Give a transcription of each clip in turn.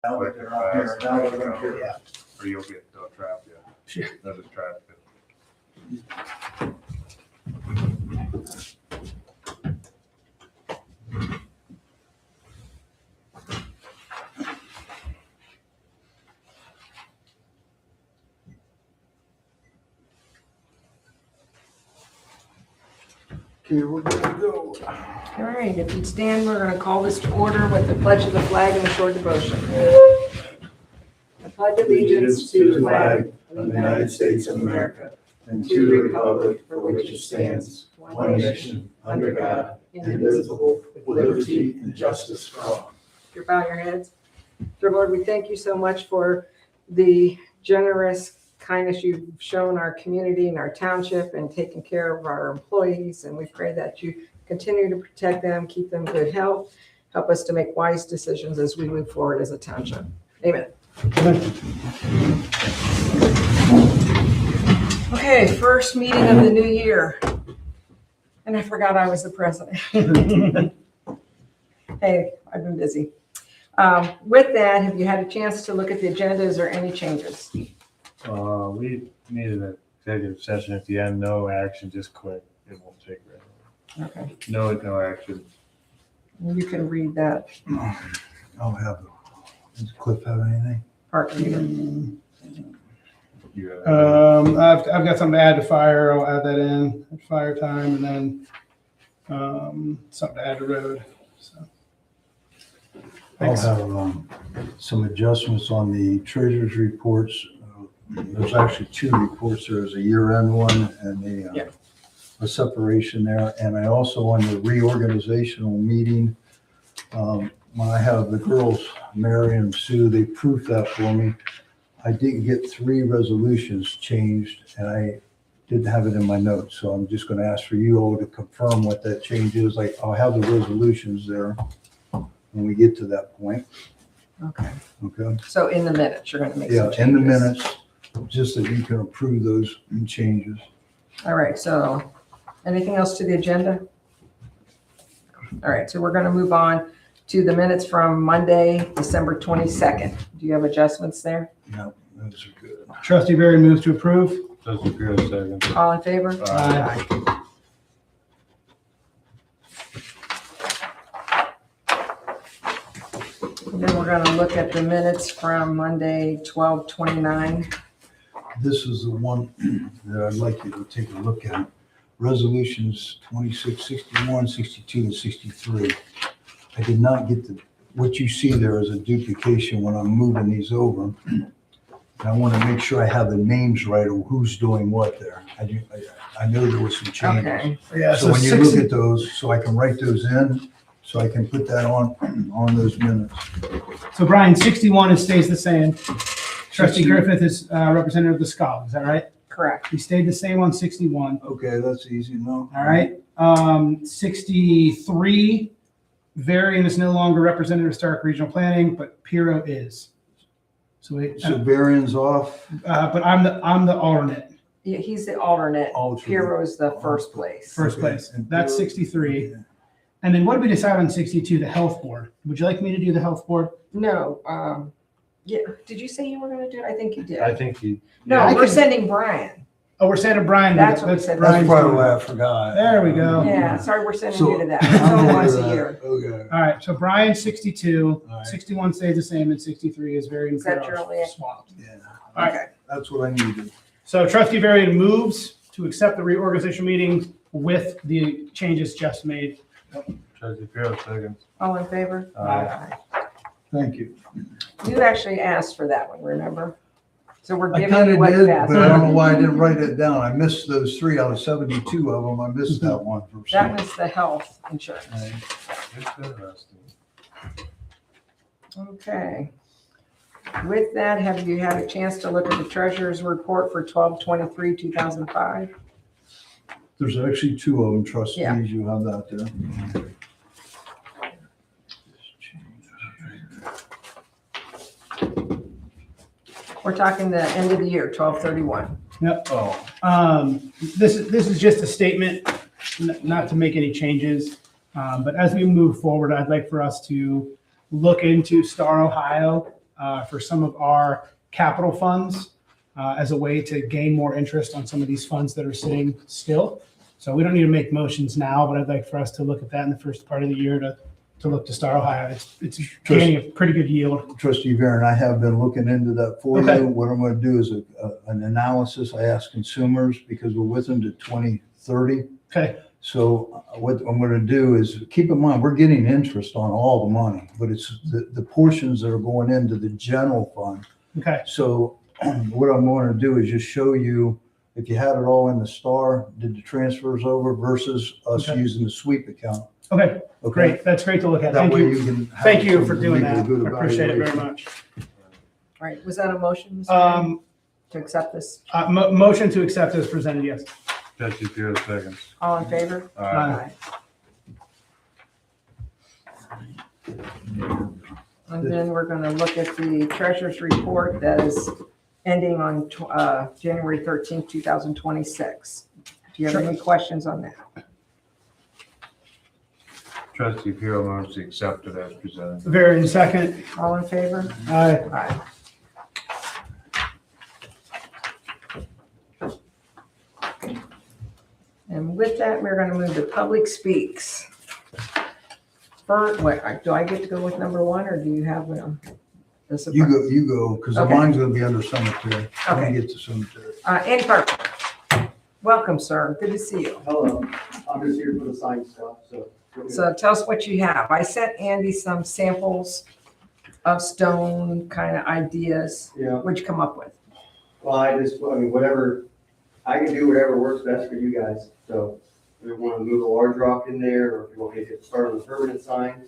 Now that they're out here, now they're gonna hear that. Or you'll get trapped, yeah. They'll just trap it. Okay, we're good to go. All right, if you'd stand, we're going to call this to order with the pledge of the flag and the short devotion. I pledge allegiance to the flag of the United States of America and to the republic for which it stands, one nation, under God, indivisible, with liberty and justice for all. You're bowing your heads. Dear Lord, we thank you so much for the generous kindness you've shown our community and our township and taking care of our employees. And we pray that you continue to protect them, keep them in good health, help us to make wise decisions as we move forward as a township. Amen. Okay, first meeting of the new year. And I forgot I was the president. Hey, I've been busy. With that, have you had a chance to look at the agenda? Is there any changes? We needed an executive session at the end. No action, just quick. It won't take very long. Okay, No action. you can read that I'll have, does Cliff have anything? part later. You have I've got something to add to fire. I'll add that in at fire time, and then something to add to road. So, I'll thanks. have some adjustments on the treasurer's reports. There's actually two reports. There's a year-end one and a separation there. And I also, on the reorganizational meeting, when I have the girls, Mary and Sue, they proofed that for me. I didn't get 3 resolutions changed, and I didn't have it in my notes. So I'm just going to ask for you all to confirm what that change is. I'll have the resolutions there when we get to that point. Okay, Okay? so in the minutes, you're going to make some Yeah, changes. in the minutes, just that you can approve those changes. All right, so anything else to the agenda? All right, so we're going to move on to the minutes from Monday, December 22nd. Do you have adjustments there? No, those are good. Trustee Barry moves to approve. Doesn't appear a second. All in favor? Aye. And then we're going to look at the minutes from Monday, 12/29. This is the one that I'd like you to take a look at. Resolutions 26, 61, 62, and 63. I did not get what you see there is a duplication when I'm moving these over. And I want to make sure I have the names right of who's doing what there. I know there was some changes. Okay, Yeah, So when you look at those, so I can write those in, so I can put that on those minutes. So Brian, 61 stays the same. Trustee Griffith is representative of the Scholars. Is that right? correct. He stayed the same on 61. Okay, that's easy, no? All right. 63, Varian is no longer representative of Stark Regional Planning, but Piro is. So, So Varian's off. but I'm the alternate, Yeah, he's the alternate. Alternate. Piero's the first place. first Okay, place. and That's Piro- 63. And then what did we decide on 62? The Health Board. Would you like me to do the Health Board? No, yeah, did you say you were going to do it? I think you did. I think he. No, I we're can- sending Brian. Oh, we're sending Brian. That's what we said. That's Brian's probably doing why it. I forgot. There we go. Yeah, sorry, we're sending So- you to that. It's only once a year. Okay. All right. So Brian 62, All right. 61 stays the same, and 63 is Varian Is that your only- swapped. Yeah, All right. Okay. that's what I needed. So Trustee Varian moves to accept the reorganization meeting with the changes just made. Trustee Piro, second. All in favor? Aye. Thank you. You actually asked for that one, remember? So we're I giving kind you of what did, passed. but I don't know why I didn't write it down. I missed those 3 out of 72 of them. I missed that one for some. That was the health insurance. It's interesting. Okay. With that, have you had a chance to look at the treasurer's report for 12/23/2005? There's actually 2 of them, trustees. Yeah. You have that there. We're talking the end of the year, 12/31. Yep. Oh, This is just a statement, not to make any changes. But as we move forward, I'd like for us to look into Star, Ohio for some of our capital funds as a way to gain more interest on some of these funds that are sitting still. So we don't need to make motions now, but I'd like for us to look at that in the first part of the year to look to Star Ohio. It's gaining a pretty good yield. Trustee Varen, I have been looking into that for Okay. you. What I'm going to do is an analysis. I ask consumers because we're with them to 2030. Okay, So what I'm going to do is keep in mind, we're getting interest on all the money, but it's the portions that are going into the general fund. okay, So what I'm going to do is just show you, if you had it all in the STAR, did the transfers over versus us Okay. using the sweep account. okay, Okay? great. That's great to look at. That Thank way you. can have Thank you for something to doing make a that. good I appreciate it very evaluation. much. All right, was that a motion, Mr. Mayor, to accept this? Motion to accept as presented, yes. Trustee Pierce seconds. All in favor? Aye. And then we're going to look at the treasurer's report that is ending on January 13th, 2026. Do you have any questions on that? Trustee Pierce moves to accept it as presented. Varian second. All in favor? Aye. Aye. And with that, we're going to move to public speaks. Wait, do I get to go with number one, or do you have the surprise? You go, because Okay. mine's going to be under cemetery. I'm Okay. going to get to cemetery. Andy Parker. Welcome, sir. Good to see you. Hello, I'm just here for the sign stuff, so. So tell us what you have. I sent Andy some samples of stone kind of ideas. Yeah, What'd you come up with? well, I mean, whatever, I can do whatever works best for you guys, so. If you want to move a large rock in there, or if you want me to get started on the permanent sign,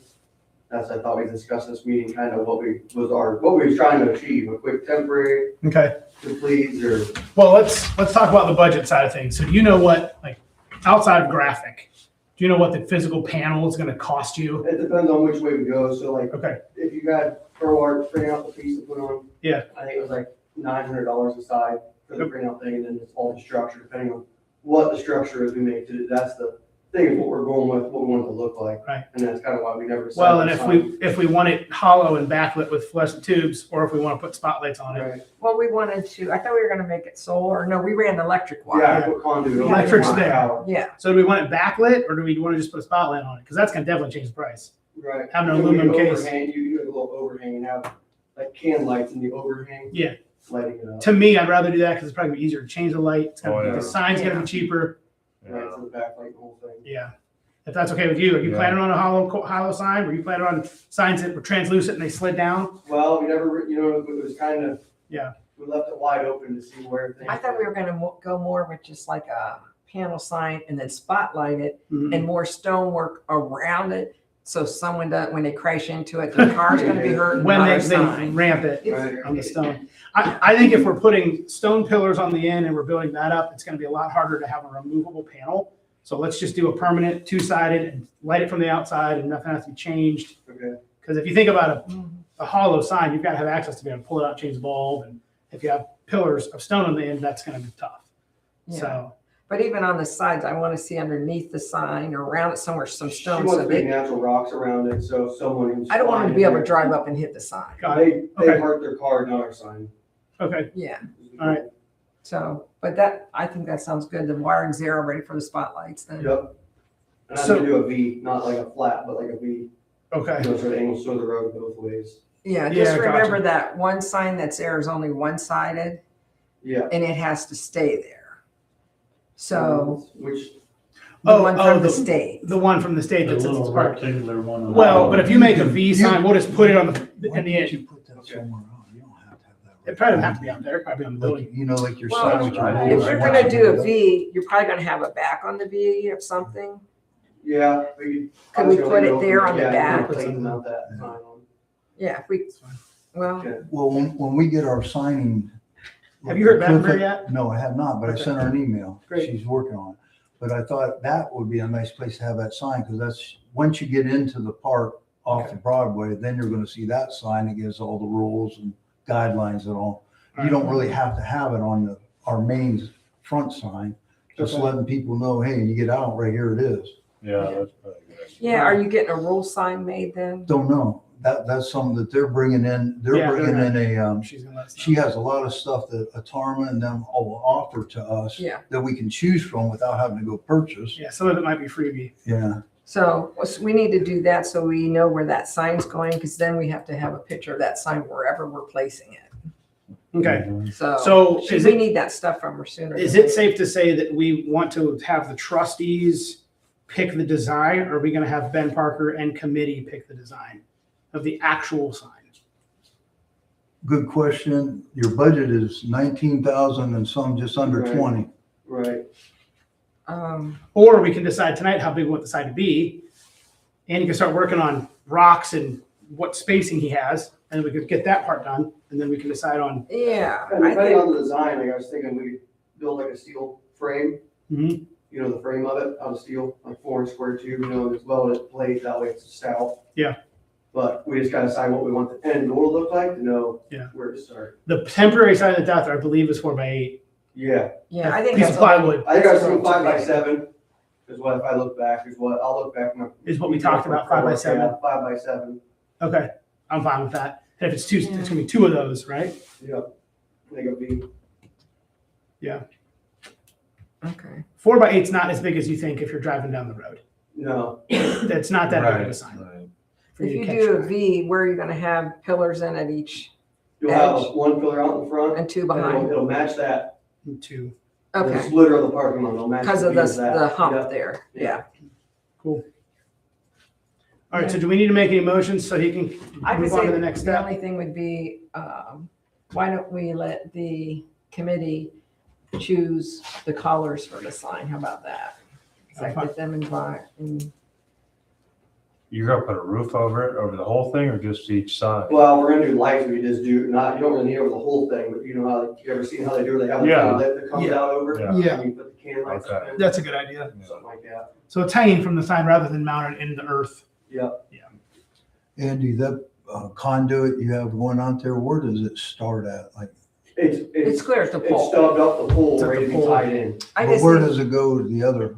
that's, I thought we discussed this meeting, kind of what we was trying to achieve, a quick temporary Okay. to please, or. Well, let's talk about the budget side of things. So do you know what, like, outside of graphic, do you know what the physical panel is going to cost you? It depends on which way we go, so like, Okay. if you got Pearl Art print out the piece to put on. Yeah. I think it was like $900 a side for the print out thing, and then it's all the structure, depending on what the structure is we make to, that's the thing, of what we're going with, what we want it to look like. Right. And that's kind of why we never decided. Well, and the if we want it hollow and backlit with fluorescent tubes, or if we want to put spotlights on sign. it. Right, Well, we wanted to, I thought we were going to make it solar. No, we ran electric wire. yeah, I put conduit. on it. Electric's there. Power. Yeah. So do we want it backlit, or do we want to just put a spotlight on it? Because that's going to definitely change the price. Right. Have an You can aluminum case. overhang, you do a little overhang and have like can lights in the overhang. Yeah. Lighting it up. To me, I'd rather do that because it's probably easier to change the light. It's gonna Oh, be, yeah. the sign's going to be cheaper. Right, to the back, like the whole thing. Yeah. If that's okay with you. Are you Yeah. planning on a hollow sign? Were you planning on signs that were translucent and they slid down? Well, we never, it was kind of. Yeah. We left it wide open to see where things. I thought we were going to go more with just like a panel sign and then spotlight it Mhm. and more stonework around it. So someone does, when they crash into it, the car's going to be hurt. and When not they a sign. ramp it Right. on the stone. I think if we're putting stone pillars on the end and we're building that up, it's going to be a lot harder to have a removable panel. So let's just do a permanent two-sided and light it from the outside and nothing has to be changed. Okay. Because if you think about Mhm. a hollow sign, you've got to have access to be able to pull it out, change the bulb. And if you have pillars of stone on the end, that's going to be tough. Yeah. So, But even on the sides, I want to see underneath the sign or around it somewhere, some She stones. wants So big they, natural rocks around it, so if someone who's. I don't want them to flying be able to in drive up and hit the sign. got there, it. They Okay. park their car, not our sign. Okay. Yeah. All right. So, but I think that sounds good. The wiring's there already for the spotlights then. Yep. And I'm So- gonna do a V, not like a flat, but like a V, Okay. so the angle so the road both ways. Yeah, Yeah, just gotcha. remember that one sign that's there is only one-sided Yeah. and it has to stay there. So Which, the Oh, one oh, from the the- state. The one from the state The that's little part. rectangular one. on the Well, bottom. but if you make a V sign, we'll just put it on the, Why in the can't end. you put that somewhere else? You don't have to have that. It probably doesn't have to be out there, probably on the building. Like, you know, like your Well, sign. with your if name If on you're it. gonna do a V, you're probably gonna have a back on the V or something. yeah, we. Could we put it there on the back? Mount that sign on. Yeah, if we, well, Okay. Well, when we get our signing. Have you heard back from her yet? No, I have not, but I Okay. sent her an email. Great. She's working on it. But I thought that would be a nice place to have that sign, because that's, once you get into the park off the Broadway, then you're gonna see that sign that gives all the rules and guidelines and all. You don't really have to have it on our main front sign, just Okay. letting people know, hey, you get out, right here it is. Yeah, that's probably good. yeah, are you getting a rule sign made then? Don't know. that's something that they're bringing in. They're Yeah, bringing in She's gonna let us know. she has a lot of stuff that Atarma and them will offer to us Yeah. that we can choose from without having to go purchase. Yeah, some of it might be freebie. Yeah. So we need to do that so we know where that sign's going, because then we have to have a picture of that sign wherever we're placing it. Okay, So so is we it, need that stuff from her sooner. is than it later. safe to say that we want to have the trustees pick the design, or are we gonna have Ben Parker and committee pick the design of the actual sign? Good question. Your budget is 19,000 and some just under Right. 20. Right. Or we can decide tonight how big we want the sign to be, and you can start working on rocks and what spacing he has, and we could get that part done, and then we can decide on. Yeah, And I depending think, on the design, like I was thinking we could build like a steel frame, Mhm. you know, the frame of it out of steel, like 4-inch square tube, you know, as well as plate, that way it's stout. Yeah. But we just gotta decide what we want the end door to look like to know Yeah. where to start. The temporary sign that's out there, I believe, is 4x8. Yeah, yeah, I think Piece that's of plywood I think I was That's thinking what I'm 5x7 is what, if I look back, is what, I'll look back. Is what we talked about, 5x7. Yeah, 5x7, Okay, I'm fine with that. And if it's two, Yeah. it's gonna be two of those, right? yeah. I think it'll be, okay. 4x8's not as big as you think if you're driving down the road. no, That's not that big of a Right, sign. right. for If to you catch do a track. V, where are you gonna have pillars in at each you'll have Edge. one pillar out in front, and two and behind? it'll match that, Two. the Okay, splitter of the parking lot, it'll match. because of beam of that. the hump Yeah. there, yeah. All right, so do we need to make any motions so he can I would move on say to the next the step? only thing would be, why don't we let the committee choose the colors for the sign? How about that? Does that get them involved? You're gonna put a roof over the whole thing, or just each side? Well, we're gonna do lights, we just do, not, you don't really need over the whole thing, but you know how, you ever seen how they do, they have a Yeah. lit that comes Yeah. out over? Yeah. Yeah. You put the can lights Okay. in, That's a good idea. something like that. So it's hanging from the sign rather than mounted in the earth. Andy, that conduit you have going out there, where does it start at? Like, It's clear at the It's pole. stubbed up the pole, It's at ready the to be pole. tied in. I but just where think- does it go to the other?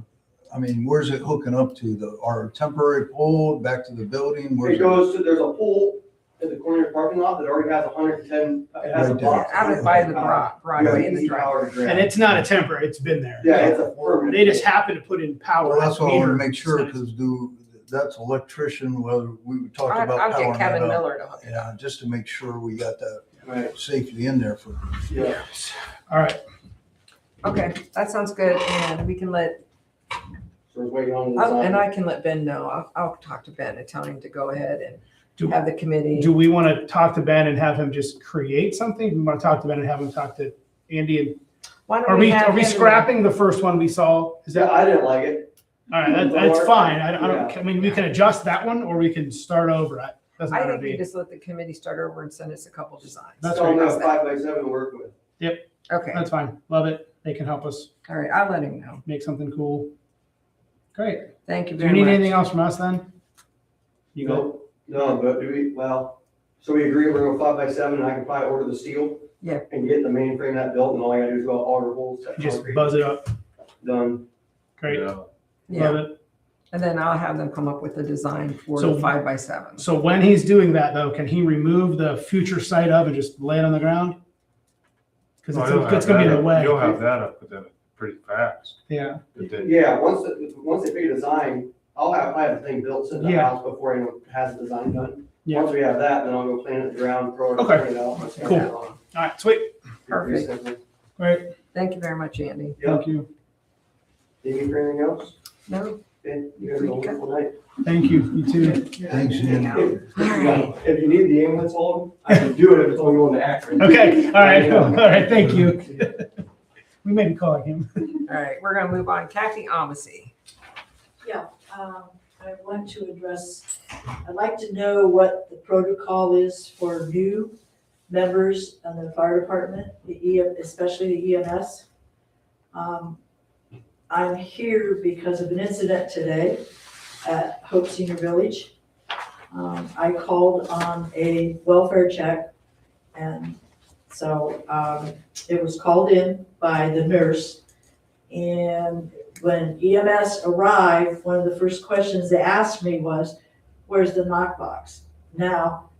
I mean, where's it hooking up to? Our temporary pole back to the building? Where's It goes to, there's a pole at the corner of the parking lot that already has 110, it has a Right there. box. Out of by the You Broadway have in the easy drive. power to grab. And it's not a temporary, it's been there. Yeah, it's a permanent. They just happen to put in power. Well, that's what I want to meter make sure, signs. because that's electrician, well, we talked I'll about I'll powering get Kevin that up. Miller to hook it up. Yeah, just to make sure we got that Right, safely in there for. yeah. All right, Okay, that sounds good, and we can let, So we're waiting on the and design. I can let Ben know. I'll talk to Ben and tell him to go ahead and Do- have the committee. do we want to talk to Ben and have him just create something? Do we want to talk to Ben and have him talk to Andy? And Why don't Are we, have are we him- scrapping the first one we saw? Is Yeah, that, I didn't like it. all right, that's fine. I don't, Yeah. I mean, we can adjust that one or we can start over. It doesn't I matter to think you me. just let the committee start over and send us a couple designs. That's Tell them How's that that? 5x7 to work with. Okay, That's fine. Love it. They can help us all right, I'll let him know. make something cool. Great. Thank you Do you very need much. anything else from us then? You go. No, but do we, well, so we agree we're going 5x7 and I can probably order the steel. Yeah. And get the main frame of that built and all I gotta do is go out order holes. set Just concrete, buzz it up. Done. Great. Yeah. Love Yeah, it. and then I'll have them come up with a design for So- the 5x7. So when he's doing that though, can he remove the future site of and just lay it on the ground? Because Well, you'll it's have gonna be in that the up- way. You'll have that up within pretty fast. Yeah. Yeah, once they pick a design, I have the thing built in the Yeah. house before anyone has the design done. Yeah. Once we have that, then I'll go plan it around, throw it, Okay. print it out. Cool. All right, sweet. Pretty Perfect. simple. Great. Thank you very much, Andy. Yep. Thank you. Do you need anything else? No? Okay, you guys have a wonderful night. Thank you. You too. Thanks, Andy. If you need the ambulance hauled, I can do it if it's only going to Akron. Okay. All right. All right. Thank you. We may be calling him. All right, we're gonna move on. Kathy Amacy. I want to address, I'd like to know what the protocol is for new members in the fire department, especially the EMS. I'm here because of an incident today at Hope Senior Village. I called on a welfare check, and so it was called in by the nurse. And when EMS arrived, one of the first questions they asked me was, where's the knockbox? Now,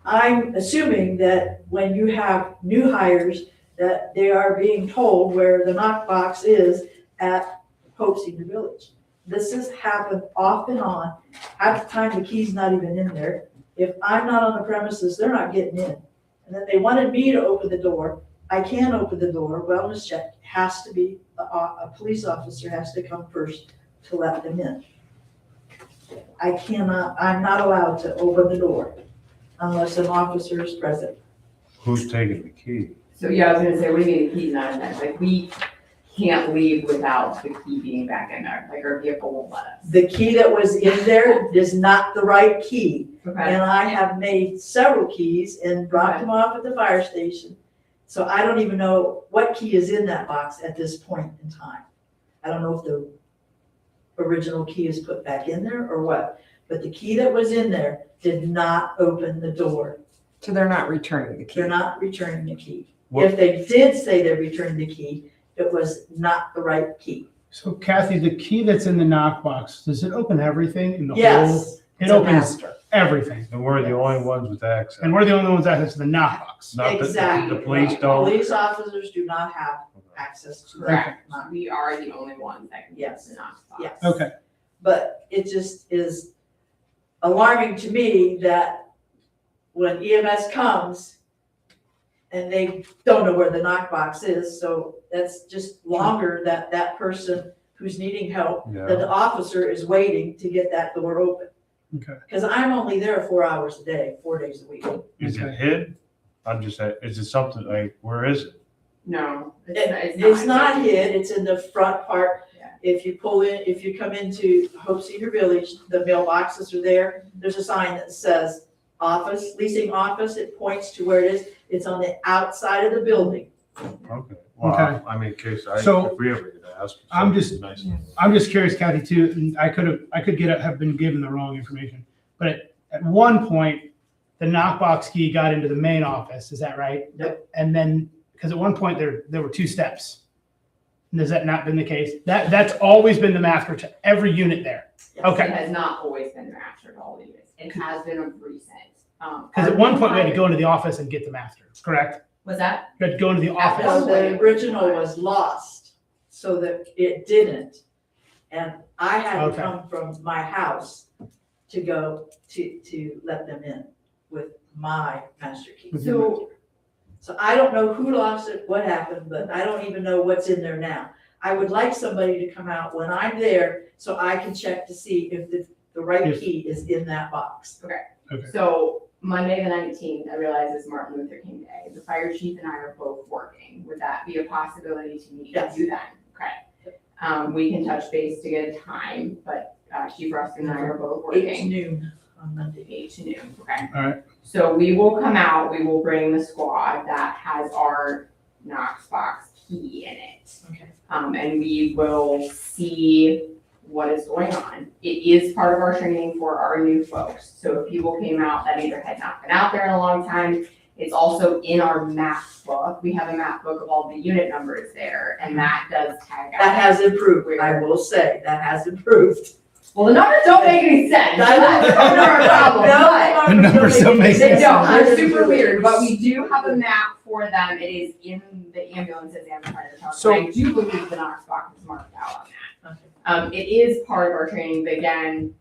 I'm assuming that when you have new hires, that they are being told where the knockbox is at Hope Senior Village. This has happened off and on. Half the time, the key's not even in there. If I'm not on the premises, they're not getting in. And then they wanted me to open the door. I can't open the door. Wellness check has to be, a police officer has to come first to let them in. I'm not allowed to open the door unless an officer is present. Who's taking the key? So yeah, I was gonna say, what do you mean the key's not in there? Like, we can't leave without the key being back in there, like our vehicle won't let us. The key that was in there is not the right key. Okay, And I have made several keys and dropped them off at the fire station. So I don't even know what key is in that box at this point in time. I don't know if the original key is put back in there or what, but the key that was in there did not open the door. So they're not returning the key. They're not returning the key. What- If they did say they returned the key, it was not the right key. So Kathy, the key that's in the knockbox, does it open everything in the whole? Yes, It it's a opens master. everything. And we're the only ones with access. And we're the only ones that access the knockbox. Not the Exactly. police don't. Police officers do not have access to that. correct. We are the only ones that can Yes. use the knockbox. Yes. Okay. But it just is alarming to me that when EMS comes and they don't know where the knockbox is, so that's just longer that that person who's needing help, that Yeah. the officer is waiting to get that door open. Okay. Because I'm only there 4 hours a day, 4 days a week. Is it Okay. hid? I'm just saying, is it something like, where is it? No, It's not hid, it's in the front part. Yeah. If you pull in, if you come into Hope Senior Village, the mailboxes are there. There's a sign that says office, leasing office. It points to where it is. It's on the outside of the building. Okay. Well, Okay. I mean, in case So, if we ever get asked. I'm just- Nice. I'm just curious, Kathy, too, and I could have been given the wrong information. But at one point, the knockbox key got into the main office, is that right? Nope. And then, because at one point there were 2 steps. And has that not been the case? That's always been the master to every unit there. Okay. It has not always been the master to all the units. It has been of recent. Because at one point we had to go into the office and get the master, correct? Was that? You had to go into the After- office. So the original was lost, so that it didn't. And I had to Okay. come from my house to go to let them in with my master key. So, So I don't know who lost it, what happened, but I don't even know what's in there now. I would like somebody to come out when I'm there so I can check to see if the right If- key is in that box. Okay. so Monday the 19th, I realize it's Martin Luther King Day. The fire chief and I are both working. Would that be a possibility to meet Yes. with you then? Okay. We can touch base to get a time, but Chief Rustin and I are both 8 to working. noon on Monday. 8 to noon, okay? All right. So we will come out, we will bring the squad that has our Knoxbox key in it. Okay. And we will see what is going on. It is part of our training for our new folks. So if people came out that either had not been out there in a long time, it's also in our map book. We have a map book of all the unit numbers there, and that does tag out. That has improved, I will say, that has improved. Well, the numbers don't make any sense. I That's don't- our problem, but- The numbers don't make They sense. don't, they're super weird, but we do have a map for them. It is in the ambulances and fire trucks. So- I do believe the Knox box is marked out on Okay. that. It is part of our training, but again,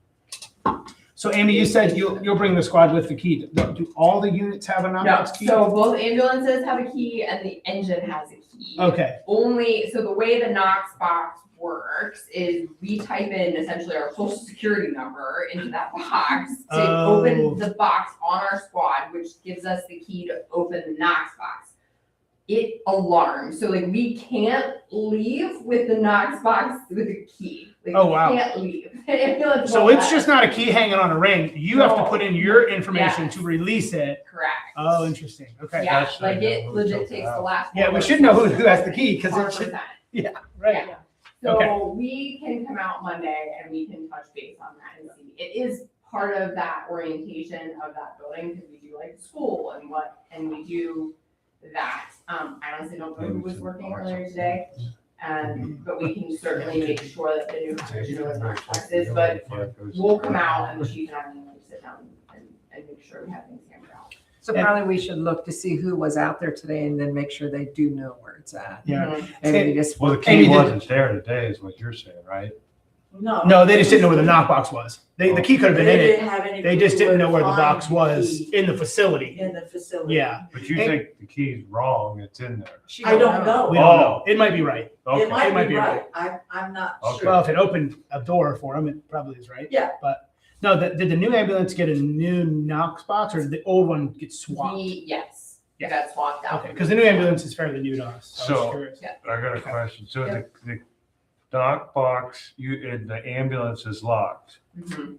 So Amy, you said you'll bring the squad with the key. Do all the units have a no, knockbox key? so both ambulances have a key and the engine has a key. Okay, So the way the Knox box works is we type in essentially our social security number into that box to Oh. open the box on our squad, which gives us the key to open the Knox box. It alarms, so like we can't leave with the Knox box with the key. Like, Oh, wow. We can't leave. The ambulance so won't it's let just us. not a key hanging on a ring. You have to No. put in your information Yes. to release it. Correct. Oh, interesting. Okay. Yeah, That's like the- it legit takes the last. Yeah, we one. should know who has the key because it should, 100%. right. Yeah. Okay. So we can come out Monday and we can touch base on that and see. It is part of that orientation of that building because we do like school and we do that. I honestly don't know who was working earlier today. But we can certainly make sure that the new hires know what our class is, but we'll come out and the chief and I will sit down and make sure we have things hammered out. So probably we should look to see who was out there today and then make sure they do know where it's at. Yeah. Mhm. Maybe we just. Well, the Amy key did- wasn't there today is what you're saying, right? No, they just didn't know where the knockbox was. The key could have been in They it. didn't have any They just clue didn't know where the to box find was the key in the facility. in the facility. Yeah, But you Hey. think the key's wrong, it's in there. She I don't know. we don't know. It might be right. Okay. It might might be be right. I'm not Okay. sure. Well, if it opened a door for them, it probably is right. Yeah. But no, did the new ambulance get a new Knox box or did the old one get swapped? Yes, Yeah. it got swapped out. Okay, because the new ambulance is fairly new to us. I was So- curious. I got a question. So Yeah. the dock box, the ambulance is locked. Mhm.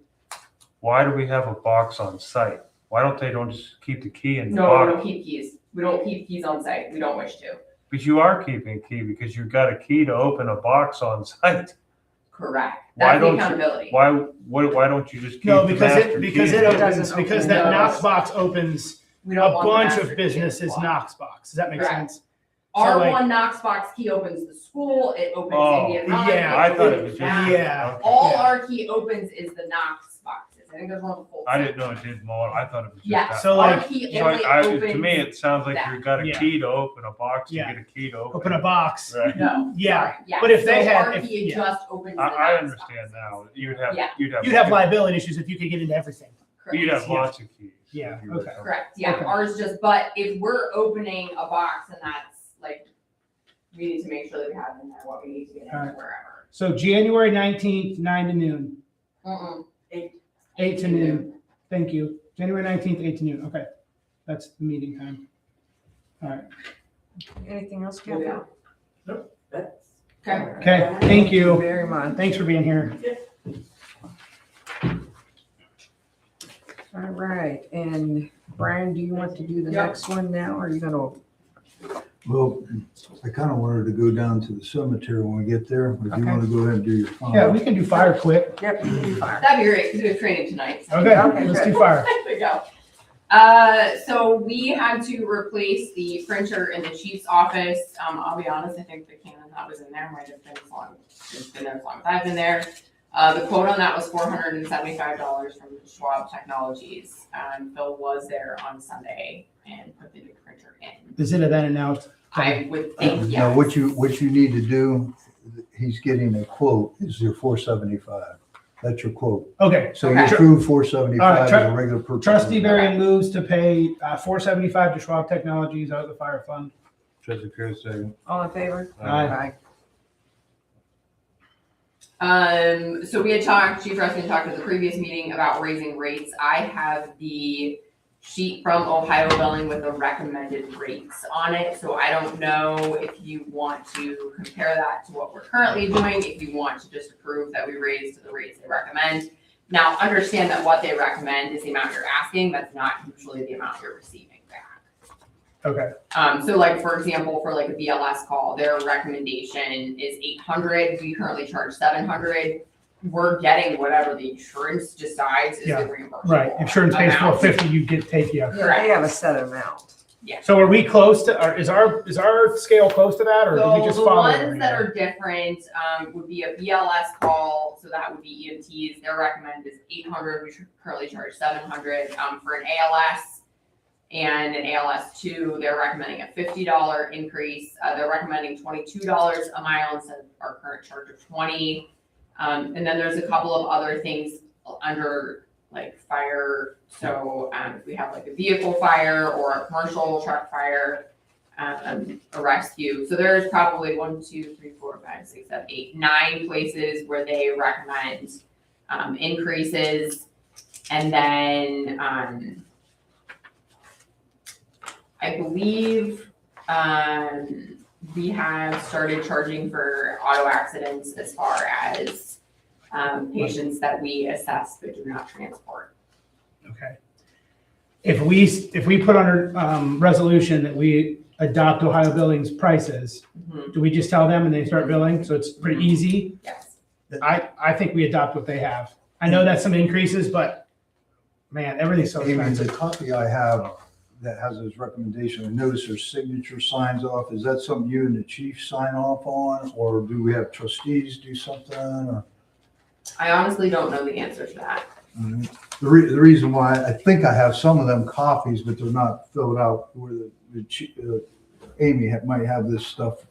Why do we have a box on site? Why don't they just keep the key in the No, we box? don't keep keys. We don't keep keys on site. We don't wish to. But you are keeping a key because you've got a key to open a box on site. Correct. Why That's the don't you- accountability. Why don't you just keep No, the because master it because key? it opens doesn't because open that those. Knox box opens We a don't want the bunch master of key businesses locked. Knox box. Does that make Correct. sense? Our like- one Knox box key opens the school. It opens Oh, Indian Run. yeah, I thought it opens was that. just. Yeah. Okay. All Yeah. our key opens is the Knox boxes. I think there's one with full. I didn't know it did more. I thought it was just Yes, that. So, our like- key So only opens. to me, it sounds like that. you've got a Yeah. key to open a box, you Yeah. get a key to open. Open a box. Right. No. Yeah, sorry, yeah. but if they So had- our if- key yeah. just opens the I Knox understand boxes. now. Yeah. You'd have liability issues if you could get into everything. Correct. You'd have Yeah. lots of keys. Yeah, if you were okay. to- Correct, yeah, Okay. ours just, but if we're opening a box and that's like, we need to make sure that we have in there what we need to get in Alright. wherever. So January 19th, 9 to noon, Mm-mm. 8 to noon. Thank you. January 19th, 8 to noon. Okay. That's the meeting time. All right. Anything else, Kathy? That's- Okay. Okay, thank you. Very much. Thanks for being here. All right, and Brian, do you want to do the Yeah. next one now, or are you gonna? Well, I kind of wanted to go down to the cemetery when we get there. If you Okay. want to go ahead and do your Yeah, final. we can do fire quick. Yep, you can do fire. That'd be great, because we have training tonight. so- Okay, Okay, let's good. do fire. There we go. So we had to replace the printer in the chief's office. I'll be honest, I think the Canon that was in there might have been as long, it's been there as long as I've been there. The quote on that was $475 from Schwab Technologies. Phil was there on Sunday and put the new printer in. Is it a then and now? I would think, Now, yes. what you need to do, he's getting a quote, is your 475. That's your quote. Okay, So you Okay. approve 475 All as right, a regular purchase. trustee Varian moves to pay $475 to Schwab Technologies out of the fire fund. Trustee Cruz, second. All in favor? Aye. So we had talked, Chief Ruskin talked at the previous meeting about raising rates. I have the sheet from HILLVALE with the recommended rates on it. So I don't know if you want to compare that to what we're currently doing, if you want to just approve that we raise to the rates they recommend. Now, understand that what they recommend is the amount you're asking. That's not usually the amount you're receiving back. Okay, So like, for example, for like a BLS call, their recommendation is 800. We currently charge 700. We're getting whatever the insurance decides is Yeah, the reimbursement. right. Insurance pays amount. $450, you take you. Yeah, they have a set amount. So are we close to, or is our scale close to that, or do we So just the follow? ones that are different would be a BLS call, so that would be EMTs. Their recommend is 800. We currently charge 700 for an ALS. And an ALS 2, they're recommending a $50 increase. They're recommending $22 a mile instead of our current charge of $20. And then there's a couple of other things under like fire. So if we have like a vehicle fire or a commercial truck fire, a rescue. So there's probably 1, 2, 3, 4, 5, 6, 7, 8, 9 places where they recommend increases. And then I believe we have started charging for auto accidents as far as patients that we assess but do not transport. Okay. If we put under resolution that we adopt Ohio Billing's prices, do we just tell them and they start billing? So it's pretty easy. Yes. I think we adopt what they have. I know that's some increases, but man, everything's so Amy, the expensive. copy I have that has his recommendation, I notice there's signature signs off. Is that something you and the chief sign off on? Or do we have trustees do something? Or I honestly don't know the answer to that. The reason why, I think I have some of them copies, but they're not filled out where Amy might have this stuff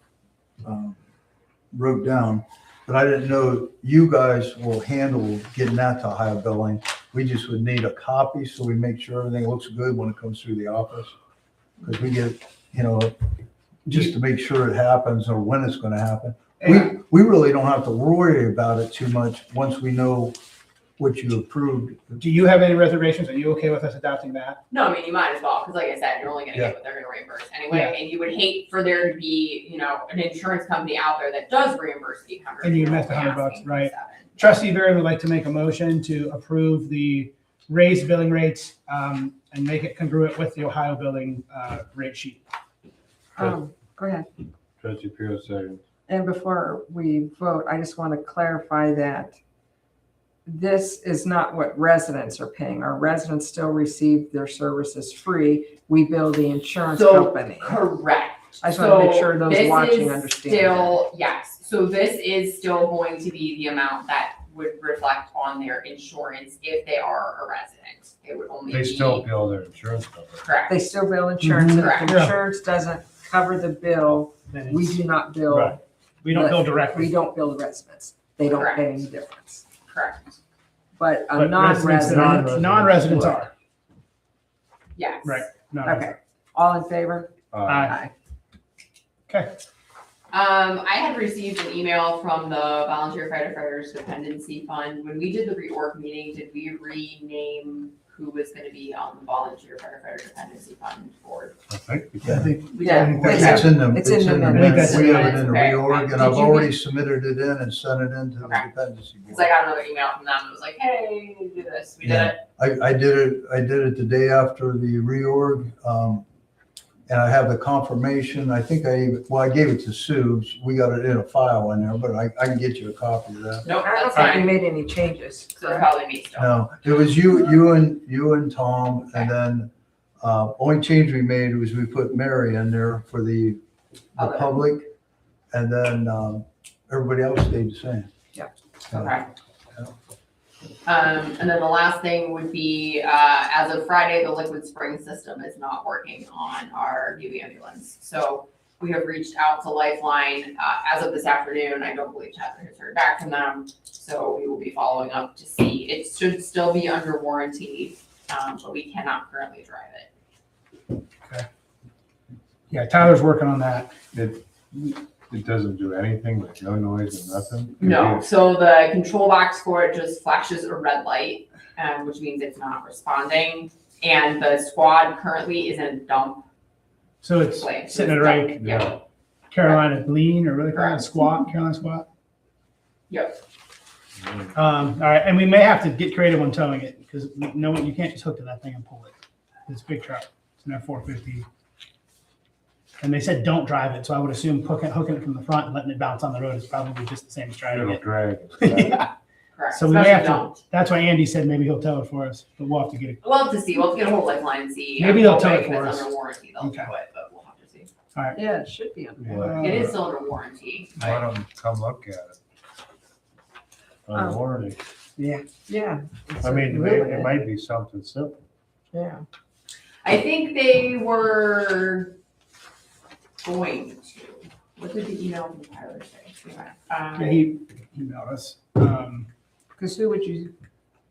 wrote down, but I didn't know you guys will handle getting that to Ohio Billing. We just would need a copy so we make sure everything looks good when it comes through the office. Because we get, just to make sure it happens or when it's gonna happen. We really don't have to worry about it too much once we know what you approved. Do you have any reservations? Are you okay with us adopting that? No, I mean, you might as well, because like I said, you're only gonna Yeah. get what they're gonna reimburse anyway, Yeah. and you would hate for there to be, an insurance company out there that does reimburse $800. And you you're missed only $100, asking for right. $7. Trustee Barry would like to make a motion to approve the raised billing rates and make it congruent with the Ohio billing rate sheet. Go ahead. Trustee Pure, second. And before we vote, I just want to clarify that this is not what residents are paying. Our residents still receive their services free. We bill the insurance So, company. Correct. I just want to make sure So those this watching is understand that. Still, yes, so this is still going to be the amount that would reflect on their insurance if they are a resident. It would only be. They still bill their insurance company. Correct. They still bill insurance, and if Correct. insurance doesn't cover the bill, Then we it's- do not bill. Right. We don't bill We directly. don't bill the residents. They don't pay any difference. Correct, But a But non-resident, Non-residents are. yes. Right. No. okay, all in favor? Aye. Okay. I had received an email from the Volunteer Firefighters Dependency Fund. When we did the reorg meeting, did we rename who was gonna be on the Volunteer Firefighter Dependency Fund board? I think. Yeah, I think We Yeah. did. it's in the, It's in the minutes. We have it in the Okay. reorg, and Did I've you already get- submitted it in and sent it in to the Okay. dependency Cause board. I got another email from them that was like, hey, do this, we did Yeah. it. I did it the day after the reorg, and I have the confirmation. I think I gave it to Sue. We got it in a file in there, but I can get you a copy of that. Nope, I don't that's think we fine. made any changes. So it's probably me still. No, it was you and Tom, and then, only change we made was we put Mary in there for the Other. public, and then, everybody else stayed the same. Yeah. Okay. And then the last thing would be, as of Friday, the liquid spring system is not working on our new ambulance. So we have reached out to Lifeline, as of this afternoon. I don't believe Heather has heard back from them. So we will be following up to see. It should still be under warranty, but we cannot currently drive it. Yeah, Tyler's working on that. It doesn't do anything, like no noise and nothing? No, so the control box for it just flashes a red light, which means it's not responding. And the squad currently is in a dump So it's place. sitting at a rake. Yeah, Carolina Lean, or really call it Correct. squat, Carolina squat. yep. All right, and we may have to get creative on towing it, because you can't just hook to that thing and pull it. It's a big truck. It's an F-450. And they said don't drive it, so I would assume hooking it from the front and letting it bounce on the road is probably just the same as driving It'll it. drag. Yeah. Correct. So we may have Especially to, don't. that's why Andy said maybe he'll tow it for us, but we'll have to get it. We'll have to see. We'll have to get a hold of Lifeline and see. Maybe they'll I'm tow it hoping for if it's us. under warranty, they'll Okay. tow it, but we'll have to see. Yeah, it should be. Yeah. It is still under warranty. Let them come look at it. On warranty. Yeah. I mean, it might be something simple. Yeah. I think they were going to. What did the email from Tyler say? Yeah, he emailed us. Because who would you,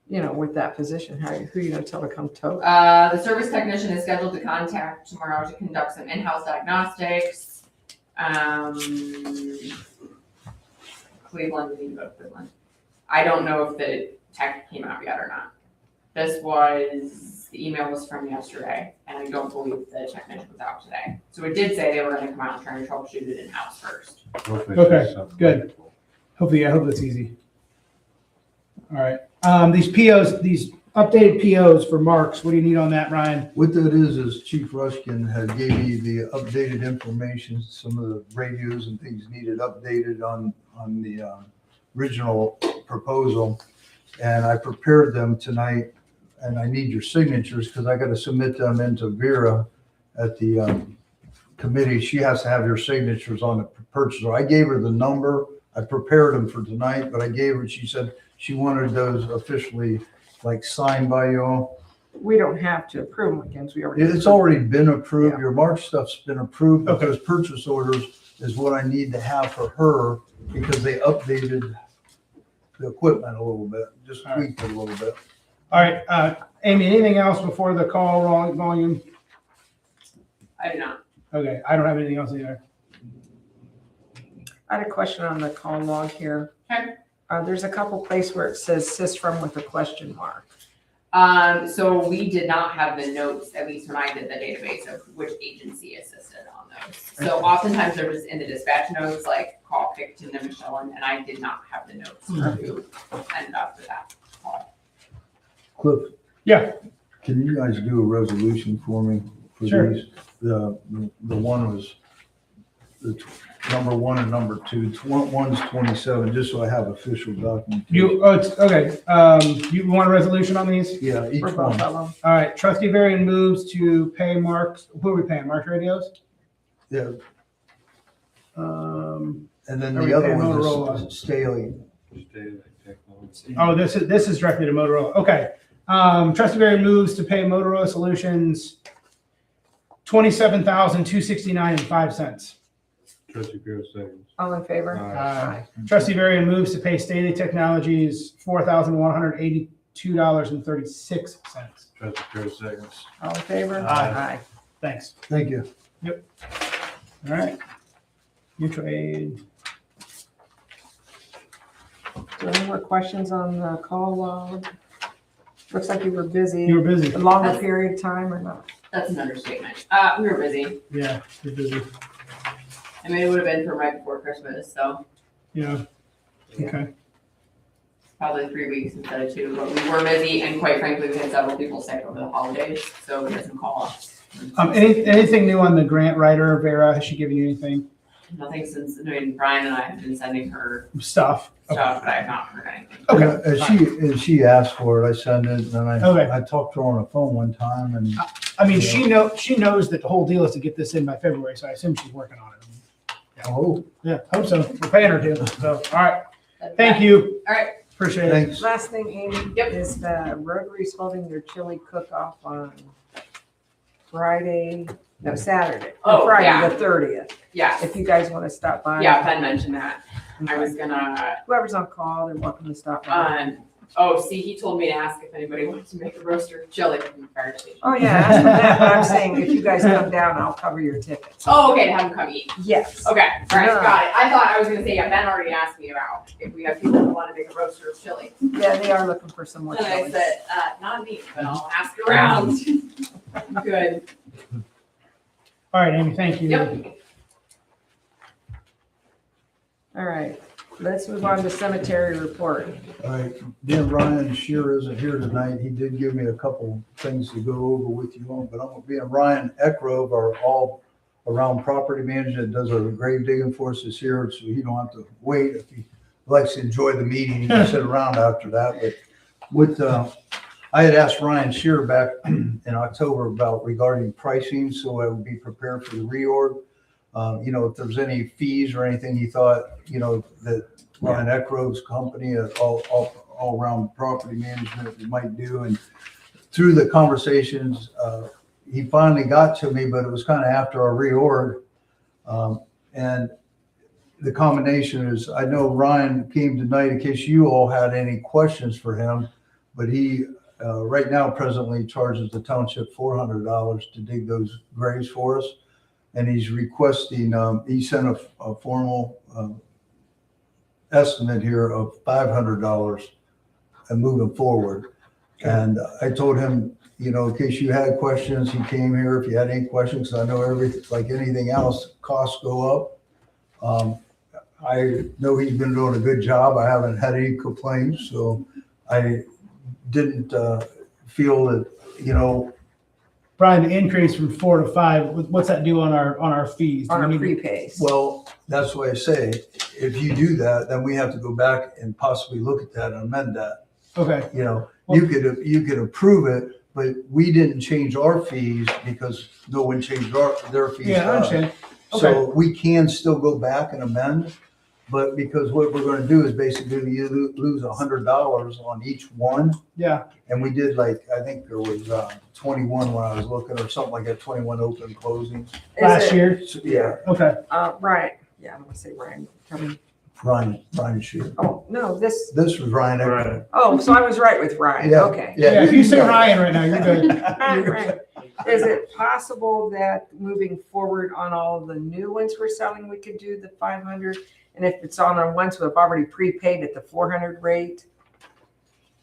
with that position, who are you gonna tell to come tow? The service technician is scheduled to contact tomorrow to conduct some in-house diagnostics. Cleveland, we need to go to Cleveland. I don't know if the tech came out yet or not. The email was from yesterday, and I don't believe the technician was out today. So it did say they were gonna come out and try and troubleshoot it in-house first. Hopefully Okay, it's something good. simple. Hopefully, I hope it's easy. All right, these POs, these updated POs for Marks, what do you need on that, Ryan? What that is Chief Rushkin had gave me the updated information, some of the radios and things needed updated on the original proposal. And I prepared them tonight, and I need your signatures because I got to submit them into Vera at the committee. She has to have your signatures on the purchase order. I gave her the number. I prepared them for tonight, but I gave her, she said she wanted those officially like signed by you all. We don't have to approve them again, we already. It's already been approved. Yeah. Your March stuff's been approved, but Okay. those purchase orders is what I need to have for her because they updated the equipment a little bit, just All right. tweaked it a little bit. All right, Amy, anything else before the call volume? I do not. Okay, I don't have anything else either. I had a question on the call log here. Okay. There's a couple places where it says sys from with a question mark. So we did not have the notes, at least when I did the database, of which agency assisted on those. So oftentimes they're just in the dispatch notes, like call Picton and Michelle, and I did not have the notes for who ended up with that call. Cliff? Yeah. Can you guys do a resolution for me? For Sure. these? The one was number 1 and number 2. One's 27, just so I have official documentation. It's, okay, you want a resolution on these? Yeah, each For both one. of them. All right, Trustee Varian moves to pay Mark's, who are we paying, Mark's Radios? Yeah, Um, and then Are we the other paying one Motorola? is Staley. oh, this is directly to Motorola, okay. Trustee Varian moves to pay Motorola Solutions $27,269.05. Trustee Pierce seconds. All in favor? Aye. Trustee Varian moves to pay Staley Technologies $4,182.36. Trustee Pierce seconds. All in favor? Aye. Thanks. Thank you. All right. Mutual aid. Do you have any more questions on the call log? Looks like you were busy. You were busy. A longer period of time or not? That's an understatement. We were busy. Yeah, you're busy. I mean, it would have been from right before Christmas, so Yeah. Okay. probably 3 weeks instead of 2, but we were busy, and quite frankly, we had several people sick over the holidays, so we had some call-ups. Anything new on the grant writer, Vera? Has she given you anything? Nothing since, I mean, Brian and I have been sending her Stuff. stuff, but I have not heard anything. Okay. As she asked for it, I sent it, and then Okay. I talked to her on the phone one time, and I mean, she knows that the whole deal is to get this in by February, so I assume she's working on it. oh, Yeah, hope so. We're paying her to. So, all right. Thank you. All right. Appreciate it. thanks. Last thing, Amy, Yep. is the Rotary's holding their chili cook-off on Saturday. Oh, Friday, yeah. the 30th. Yeah, If you guys want to stop by. yeah, Ben mentioned that. I was gonna, Whoever's on call, they're welcome to stop by. he told me to ask if anybody wanted to make a roaster chili from the fire station. Oh, yeah, ask them that, but I'm saying if you guys come down, I'll cover your tickets. Oh, okay, to have them come eat. Yes. Okay, all right, No. got it. I thought I was gonna say, yeah, Ben already asked me about if we have people who want to make a roaster of chili. Yeah, they are looking for some more And I chili. said, not me, but I'll ask around. Good. All right, Amy, thank you. Yep. All right, let's move on to cemetery report. All right, Dan Ryan Shear isn't here tonight. He did give me a couple things to go over with you on, but I'm gonna be in Ryan Eckgrove, our all-around property manager that does our grave digging for us, is here, so he don't have to wait. If he likes to enjoy the meeting, he can sit around after that. But with, I had asked Ryan Shear back in October about regarding pricing, so I would be prepared for the reorg. If there's any fees or anything he thought, that Ryan Eckgrove's company, all around property management might do. And through the conversations, he finally got to me, but it was kind of after our reorg. And the combination is, I know Ryan came tonight in case you all had any questions for him, but he, right now presently charges the township $400 to dig those graves for us. And he's requesting, he sent a formal estimate here of $500 and moving forward. And I told him, in case you had questions, he came here. If you had any questions, I know everything, like anything else, costs go up. I know he's been doing a good job. I haven't had any complaints, so I didn't feel that, Brian, the increase from 4 to 5, what's that do on our fees? Do On we our need to- prepays. well, that's why I say, if you do that, then we have to go back and possibly look at that and amend that. Okay, You could approve it, but we didn't change our fees because no one changed their fees. yeah, to I us. understand. So we can still go back and amend, But because what we're gonna do is basically you lose $100 on each one. Yeah, And we did like, I think there was 21 when I was looking, or something like that, 21 open closings. last Is it, year. So, yeah, Okay. Ryan, yeah, I'm gonna say Ryan. Tell me. Ryan Shear. Oh, no, this, This was Ryan. Ryan. oh, so I was right with Ryan, Yeah. okay. Yeah, if you say Ryan right now, you're good. Right. Is it possible that moving forward on all of the new ones we're selling, we could do the 500? And if it's on our ones who have already prepaid at the 400 rate?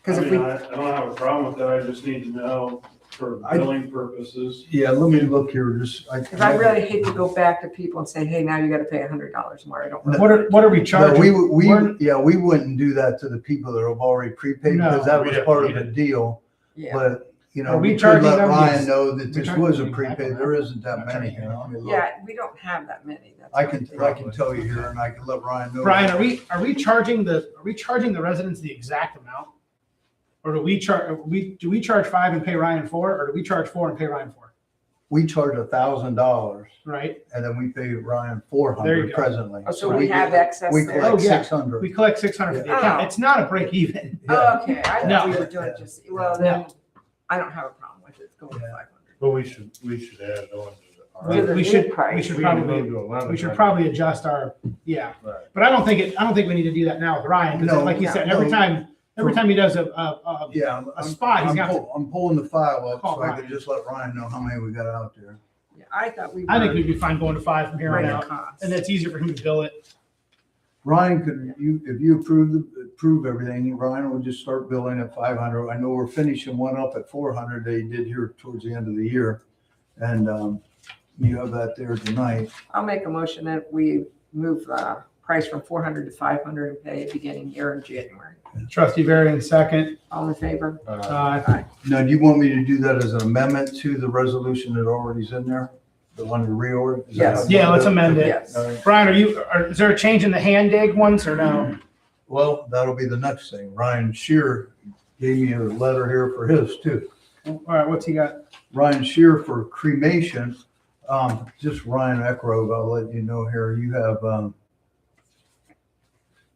Because if we, I don't have a problem with that, I just need to know for billing purposes. Yeah, let me look here, just. because I really hate to go back to people and say, hey, now you gotta pay $100 more, I don't. No. What are we No, charging? we wouldn't do that to the people that have already prepaid, No. because that was We'd have part to of the eat deal. Yeah, But, you know, Are we we could charging let them Ryan the- know that we this charging was a them the exact prepaid, amount? there isn't that Not many charging here. Let me look. yeah, we don't have that many, that's. I can tell you here, and I can let Ryan know. Brian, are we charging the residents the exact amount? Or do we charge 5 and pay Ryan 4, or do we charge 4 and pay Ryan 4? We charge $1,000, Right? and then we pay Ryan There you $400 go. presently. Oh, so we have excess We there? collect Oh, yeah. 600. We collect 600 for the Yeah. account. Oh. It's not a break even. Oh, okay, I No. thought we were doing just, well, then, I don't have a problem with it going to Yeah. 500. But we should add on To to the We new should price. probably adjust our, yeah. Right. But I don't think we need to do that now with Ryan, because No, like you no, said, no. every time he does a Yeah. a spot, he's got to I'm pulling the file up Call so I Ryan. can just let Ryan know how many we got out there. Yeah, I thought we were. I think we'd be fine going to 5 from here on running out, costs. and it's easier for him to bill it. Ryan, if you approve everything, Ryan will just start billing at 500. I know we're finishing one up at 400 they did here towards the end of the year. And you have that there tonight. I'll make a motion that we move the price from 400 to 500 and pay beginning here in January. Trustee Varian, second. All in favor? Now, do you want me to do that as an amendment to the resolution that already's in there? The one to reorder? Is that Yes. how you Yeah, want let's that? amend it. Yes. All right. Brian, is there a change in the hand dig ones or no? Well, that'll be the next thing. Ryan Shear gave me a letter here for his too. All right, what's he got? Ryan Shear for cremation, just Ryan Eckrow, I'll let you know here, you have,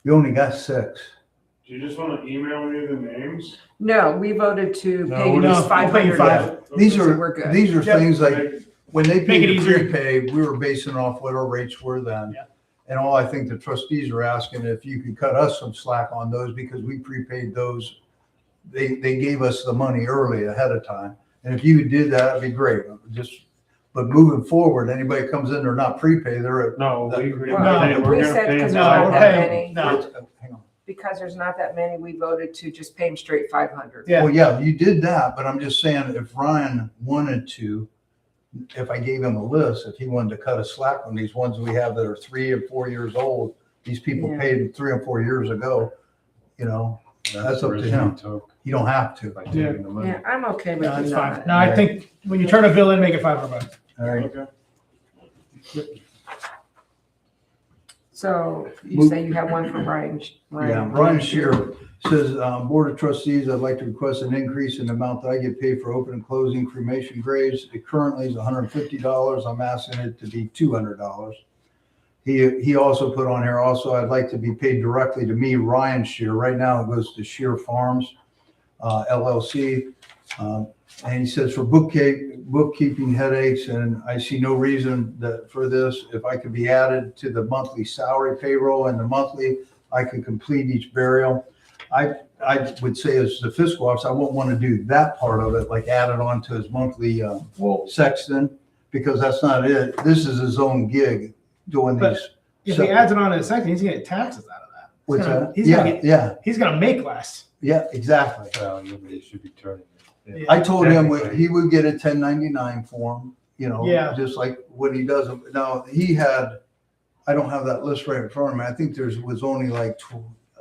you only got 6. Do you just want to email me the names? No, we voted to No, pay we're these not- we'll pay you 500. These So are, we're good. these are Yep. things like, when they Make paid it the easier. prepay, we were basing off what our rates were then. Yeah. And all I think the trustees are asking if you could cut us some slack on those because we prepaid those. They gave us the money early ahead of time. And if you did that, that'd be great. But moving forward, anybody comes in, they're not prepaid, they're at. No, Well, we're we gonna said pay. because No, there's not we're that paying- many. no. Hang on. Because there's not that many, we voted to just pay them straight 500. Yeah. Well, yeah, you did that, but I'm just saying if Ryan wanted to, if I gave him a list, if he wanted to cut a slack on these ones we have that are 3 and 4 years old, these people Yeah. paid 3 and 4 years ago, you know, that's up to him. You don't have to. By taking the money. Yeah, I'm okay with No, it's fine. that. No, I think when you turn a bill in, make it $500. All right. Okay. So you say you have one from Ryan. Yeah, Ryan Shear says, Board of Trustees, I'd like to request an increase in the amount that I get paid for open and closing cremation graves. It currently is $150. I'm asking it to be $200. He also put on here, also, I'd like to be paid directly to me, Ryan Shear. Right now it goes to Shear Farms, LLC. And he says for bookkeeping headaches, and I see no reason for this, if I could be added to the monthly salary payroll and the monthly, I could complete each burial. I would say as the fiscal officer, I wouldn't want to do that part of it, like add it on to his monthly sexton, because that's not it. This is his own gig doing But these. If he adds it on to the second, he's gonna get taxes out of that. What's that? He's gonna Yeah, get- yeah, He's gonna make less. yeah, exactly. Well, you should be turning it. Yeah. I told him Technically. he would get a 1099 form, you know, Yeah. just like what he does. Now, he had, I don't have that list right in front of me. I think was only like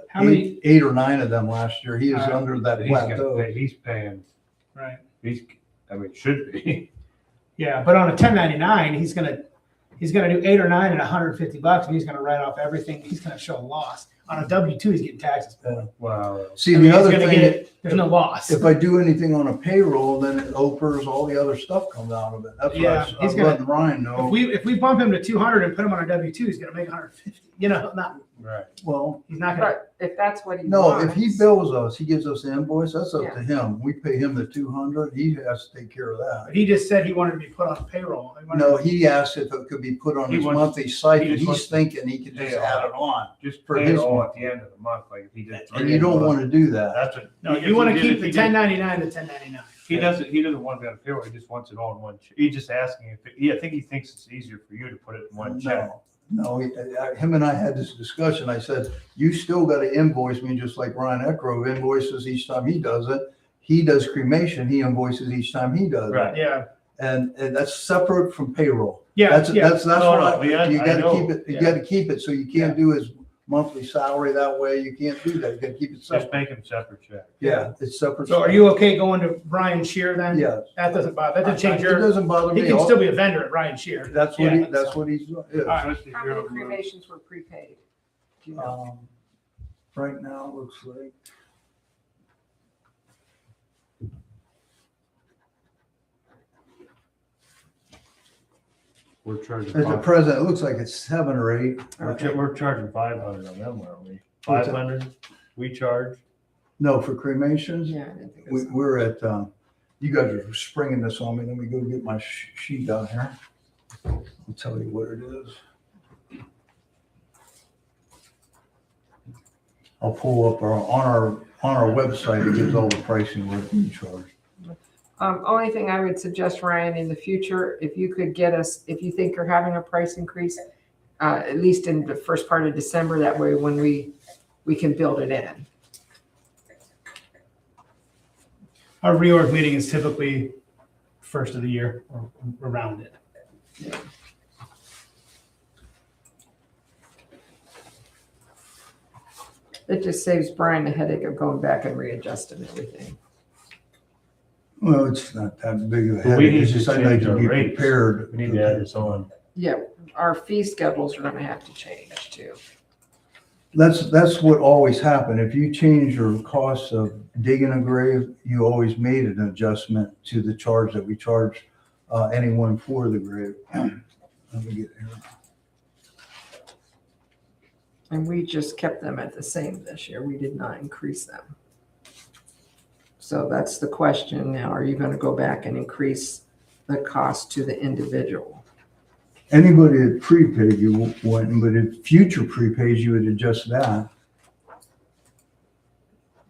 How many? 8 or 9 of them last year. He is All right. under that He's gonna plateau. pay, he's paying, Right. should be. Yeah, but on a 1099, he's gonna do 8 or 9 at $150, and he's gonna write off everything. He's gonna show a loss. On a W-2, he's getting taxes. Wow. See, I mean, the he's other gonna thing, get it. There's no loss. if I do anything on a payroll, then it opers, all the other stuff comes out of it. That's Yeah, why he's I'm gonna- letting Ryan know. If we bump him to 200 and put him on a W-2, he's gonna make 150. Not, Right. Well, he's not gonna. But if that's what he no, wants. if he bills us, he gives us the invoice, that's up Yeah. to him. We pay him the 200, he has to take care of that. But he just said he wanted to be put on payroll. He wanted No, to- he asked if it could be put on He his wants- monthly stipend. he just He's wants to thinking he could just pay it add all. it on. Just For pay it his all month. at the end of the month, like if he did. And you don't want to do that. That's what. No, if you want he to did- keep if the he did- 1099 to 1099. He doesn't want to be on payroll, he just wants it all in one, he's just asking if, I think he thinks it's easier for you to put it in one check. No, him and I had this discussion. I said, you still got to invoice me just like Ryan Eckrow invoices each time he does it. He does cremation, he invoices each time he does it. Right. Yeah. And that's separate from payroll. Yeah. That's yeah. what No, yeah, you I gotta know. keep it, you Yeah. gotta keep it, so you can't do his monthly salary that way. You can't do that. You gotta keep it Just separate. make him separate check. Yeah, it's separate. So are you okay going to Ryan Shear then? Yeah. That doesn't bother, that doesn't change It your, doesn't bother he me. can still be a vendor at Ryan Shear. That's what Yeah. that's what he's doing. Yeah. Alright. Trustee How many Bureau Blue. cremations were prepaid? Do you know? Right now, it looks like. We're charging. At the five- present, it looks like it's 7 or 8. We're charging 500 on them, aren't we? What's that? 500 we charge? No, for cremations, Yeah, I didn't think we, so. we're at, you guys are springing this on me. Let me go get my sheet down here. I'll tell you what it is. I'll pull up on our website, it gives all the pricing what we charge. Only thing I would suggest, Ryan, in the future, if you could get us, if you think you're having a price increase, at least in the first part of December, that way when we can build it in. Our reorg meeting is typically first of the year or around it. It just saves Brian the headache of going back and readjusting everything. Well, it's not that big of a But we headache. need It's to just I'd like change to our be rates. prepared. We need to add this on. Yeah, our fee schedules are gonna have to change too. That's what always happened. If you change your cost of digging a grave, you always made an adjustment to the charge that we charge anyone for the grave. Let me get here. And we just kept them at the same this year. We did not increase them. So that's the question now. Are you gonna go back and increase the cost to the individual? Anybody that prepaid you wouldn't, but if future prepays, you would adjust that.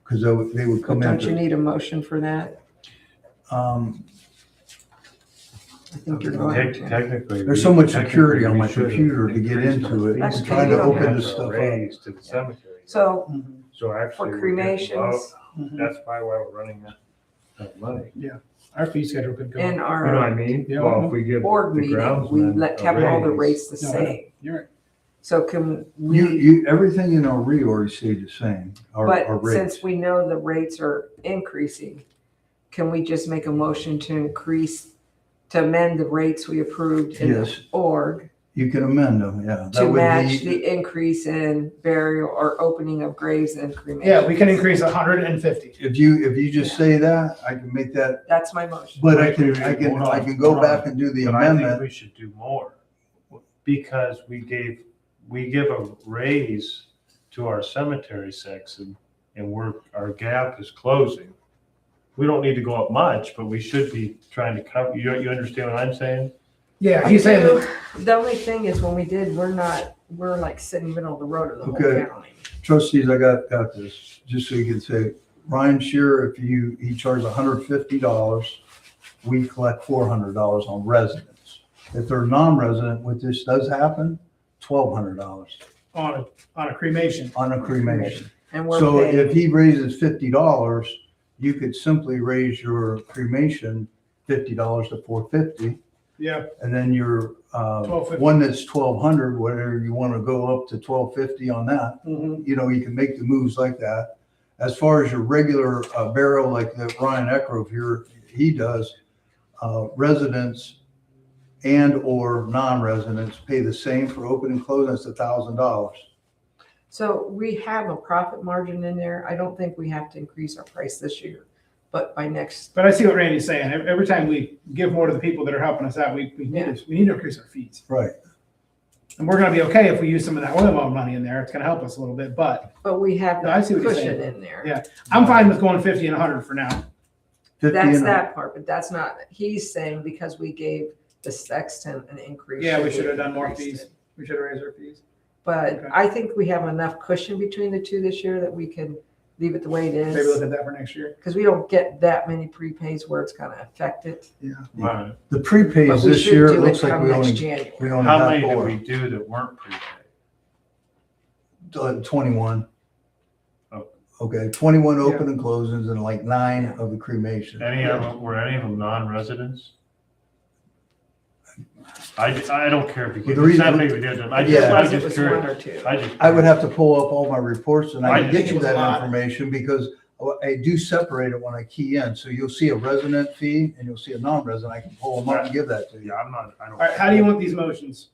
Because they would come Don't you in. need a motion for that? I think you're going to. Technically. There's so much security on my technically, we computer to should get increase into it. That's I'm trying okay, to you don't open have this to stuff up. raise to the cemetery. So So actually. for we're getting low. cremations That's probably why we're running that money. Our fee schedule could go. in You know what I our mean? Yeah. Well, if we give board the meeting, we groundsman kept all the a rates the No, same. You're right. So can You, we, everything in our reorg stayed the same, our but rates. since we know the rates are increasing, can we just make a motion to increase, to amend the rates we approved in the Yes. org You can amend them, yeah. That to would match be- the increase in burial or opening of graves and cremation? Yeah, we can increase 150. If you just say that, I can make that, That's my motion. but I Wait, wait, can wait, go hold back on. and do the But I think amendment. we should do more. Because we give a raise to our cemetery section and our gap is closing. We don't need to go up much, but we should be trying to cover, you understand what I'm saying? Yeah, he's saying that. The only thing is when we did, we're like sitting middle of the road of the whole Okay. county. Trustees, I got this, just so you can say, Ryan Shearer, he charges $150, we collect $400 on residents. If they're non-resident, what this does happen, $1,200 on a cremation. on a cremation. And we're So if paying, he raises $50, you could simply raise your cremation $50 to $450. Yeah. And then your $1,250. one that's 1,200, whatever you want to go up to 1,250 on that. You know, you can make the moves like that. As far as your regular burial, like that Ryan Eckrow here, he does, residents and or non-residents pay the same for open and close. That's $1,000. So we have a profit margin in there. I don't think we have to increase our price this year, but by next, But I see what Randy's saying. Every time we give more to the people that are helping us out, we need to increase our fees. Right. And we're gonna be okay if we use some of that oil well money in there. It's gonna help us a little bit, but we have No, I that see what you're cushion saying. in there. Yeah. I'm fine with going 50 and 100 for now. 50 That's and- that part, but that's not, he's saying because we gave the sexton an increase. Yeah, we should have done more increased fees. it. We should have raised our fees. But Okay. I think we have enough cushion between the two this year that we can leave it the way it Maybe is. look at that for next year. Because we don't get that many prepays where it's gonna affect it. Right. The But prepays we this should year, it do looks like come we next only January. How have many did 4. we do that weren't prepaid? 21. Oh. Okay, 21 open and closings and like 9 of the cremation. Were any of them non-residents? I don't care if you Well, get, the it's reason- not big of a deal. I'm Yeah. just It was one curious. or two. I would have to pull up all my reports and I I can think get it you was a that lot. information because I do separate it when I key in. So you'll see a resident fee and you'll see a non-resident. I can pull them up and give that to you. Yeah, I don't. All right, how do you want these motions?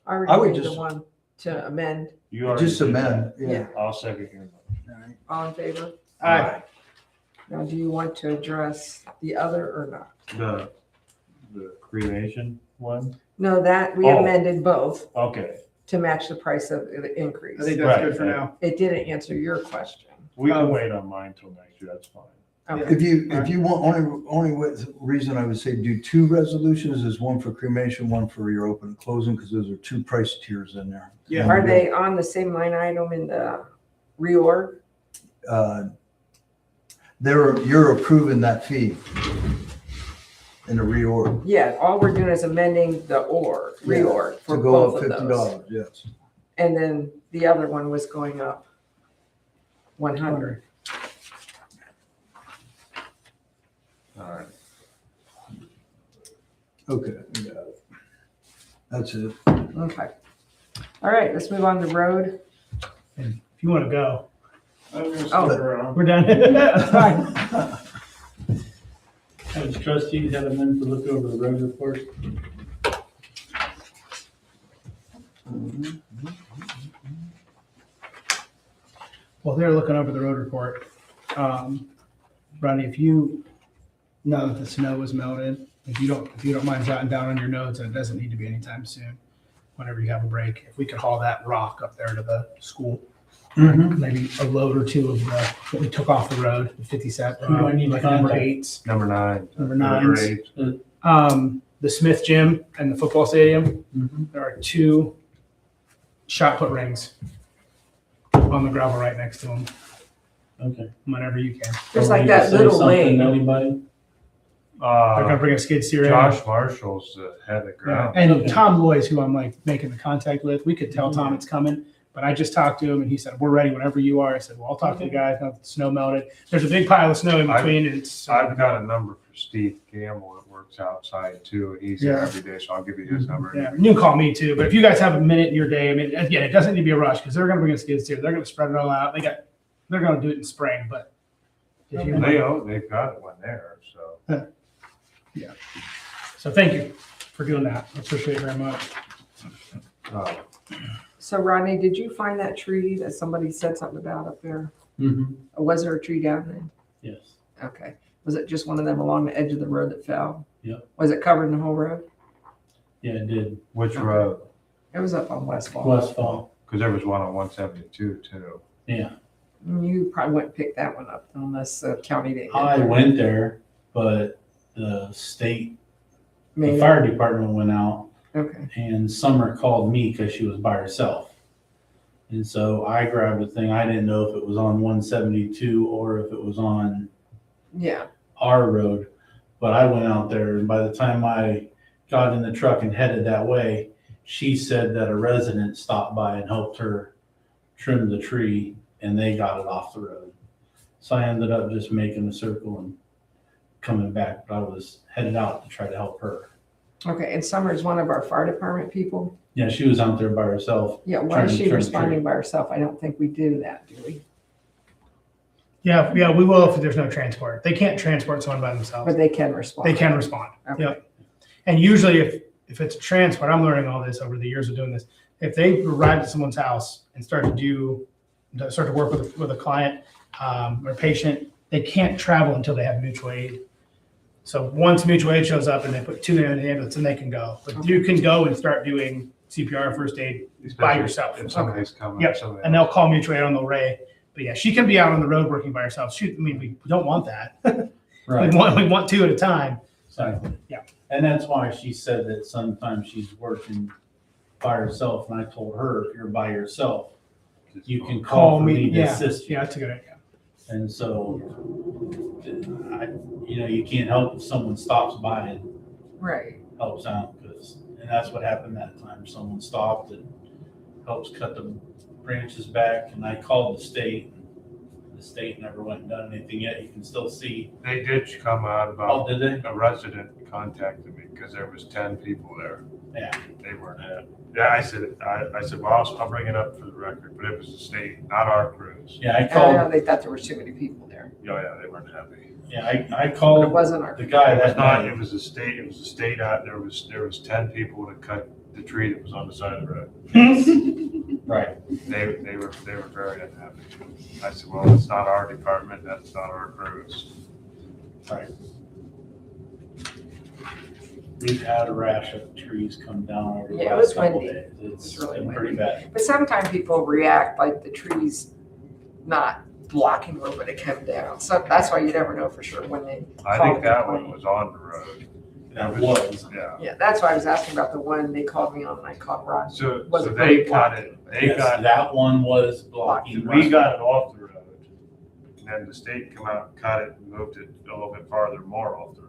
I I would already made the just- one to amend. You already Just did amend, that. yeah. I'll second your motion. All right. All in favor? All right. Now, do you want to address the other or not? The cremation one? No, that, we Oh. amended both Okay, to match the price of the I increase. think that's Right, good for right. now. It didn't answer your question. we can wait on mine till next year, that's fine. Okay. If you want, reason I would say do 2 resolutions is one for cremation, one for your open and closing, because those are 2 price tiers in there. Yeah. Are they on the same line item in the reorg? You're approving that fee in the reorg Yeah, all we're doing is amending the reorg for to go both up of those. $50, yes. And then the other one was going up 100. All right. Okay, we got it. That's it. Okay. All right, let's move on to road. If you want to go, I'm gonna stick Oh. around. we're done. That's fine. As trustees, have a minute to look over the road report. Well, they're looking over the road report. Ronnie, if you know that the snow was melted, if you don't mind jotting down on your notes, and it doesn't need to be anytime soon, whenever you have a break, if we could haul that rock up there to the school, maybe a load or 2 of what we took off the road, the 57, Who do I need to like number contact? 8s, Number 9. number Number 9s. 8. The Smith Gym and the football stadium, Mhm. there are 2 shot put rings on the gravel right next to them, Okay. whenever you can. There's Don't like need to that say little something to lane. Anybody? They're gonna bring a skid steer in. Josh Marshall's head of Yeah, ground. and Okay. Tom Loy's who I'm like making the contact with. We could tell Tom it's coming, but I just talked to him and he said, "We're ready whenever you are." I said, "Well, I'll talk to the guys now that the snow melted." There's a big pile of snow in between and it's. I've got a number for Steve Gamble that works outside too. He's there Yeah. every day, so I'll give you his number. Yeah, you can call me too, but if you guys have a minute in your day, I mean, again, it doesn't need to be a rush because they're gonna bring a skid steer. They're gonna spread it all out. They're gonna do it in spring, but. if you- They've got one there, so. So thank you for doing that. I appreciate it very much. uh, So Rodney, did you find that tree that somebody said something about up there? Mm-hmm. Or was there a tree down there? Yes. Okay. Was it just one of them along the edge of the road that fell? Yep. Was it covering the whole road? Yeah, it did. Which road? It was up on Westfall. Westfall. Because there was one on 172 too. Yeah. You probably wouldn't pick that one up unless the county didn't. I went there, but the state, the Maybe. fire department went out Okay. and Summer called me because she was by herself. And so I grabbed the thing. I didn't know if it was on 172 or if it was on Yeah. our road. But I went out there, and by the time I got in the truck and headed that way, she said that a resident stopped by and helped her trim the tree, and they got it off the road. So I ended up just making a circle and coming back, but I was headed out to try to help her. Okay. And Summer is one of our fire department people. Yeah, she was out there by herself. Yeah. Why Trying is to she trim the responding tree. by herself? I don't think we do that, do we? Yeah, we will if there's no transport. They can't transport someone by themselves. But they can respond. They can respond. Okay. Yep. And usually if it's a transport, I'm learning all this over the years of doing this. if they arrive at someone's house and start to work with a client or patient, they can't travel until they have mutual aid. So once mutual aid shows up and they put 2 in the ambulance, then they can go. But you can go and start doing CPR, first aid by yourself. If somebody's coming. Yep. somebody And they'll else. call mutual aid on the way. But yeah, she can be out on the road working by herself. We don't want that. Right. We want 2 at a time. Exactly. Yeah. And that's why she said that sometimes she's working by herself, and I told her, if you're by yourself, you can call for me to Yeah, assist you. yeah, that's a good idea. And so, you can't help if someone stops by and Right. helps out, and that's what happened that time. Someone stopped and helps cut the branches back, and I called the state. The state never went and done anything yet. You can still see. They did come out Oh, about, did they? a resident contacted me because there was 10 people there. Yeah. They weren't happy. Yeah, I said, well, I'll bring it up for the record, but it was the state, not our crews. Yeah, I I called. know they thought there were too many people there, Yeah, they weren't happy. Yeah, I but it called wasn't our. the guy It was that not, night. it was a state out, there was 10 people to cut the tree that was on the side of the road. Right. They were very unhappy. I said, well, it's not our department, that's not our crews. Right. We've had a rash of trees come down over the Yeah, it was last couple windy. days. It's really been windy. pretty bad. But sometimes people react like the tree's not blocking where when they come down. So that's why you never know for sure when they. I call think the that one complaint. was on the road. That was. Yeah. Yeah, that's why I was asking about the one they called me on and I called Ron. So Wasn't they really cut it, they Yes, got, that one was blocking. we got it off the road. And then the state come out and cut it and moved it a little bit farther more off the road.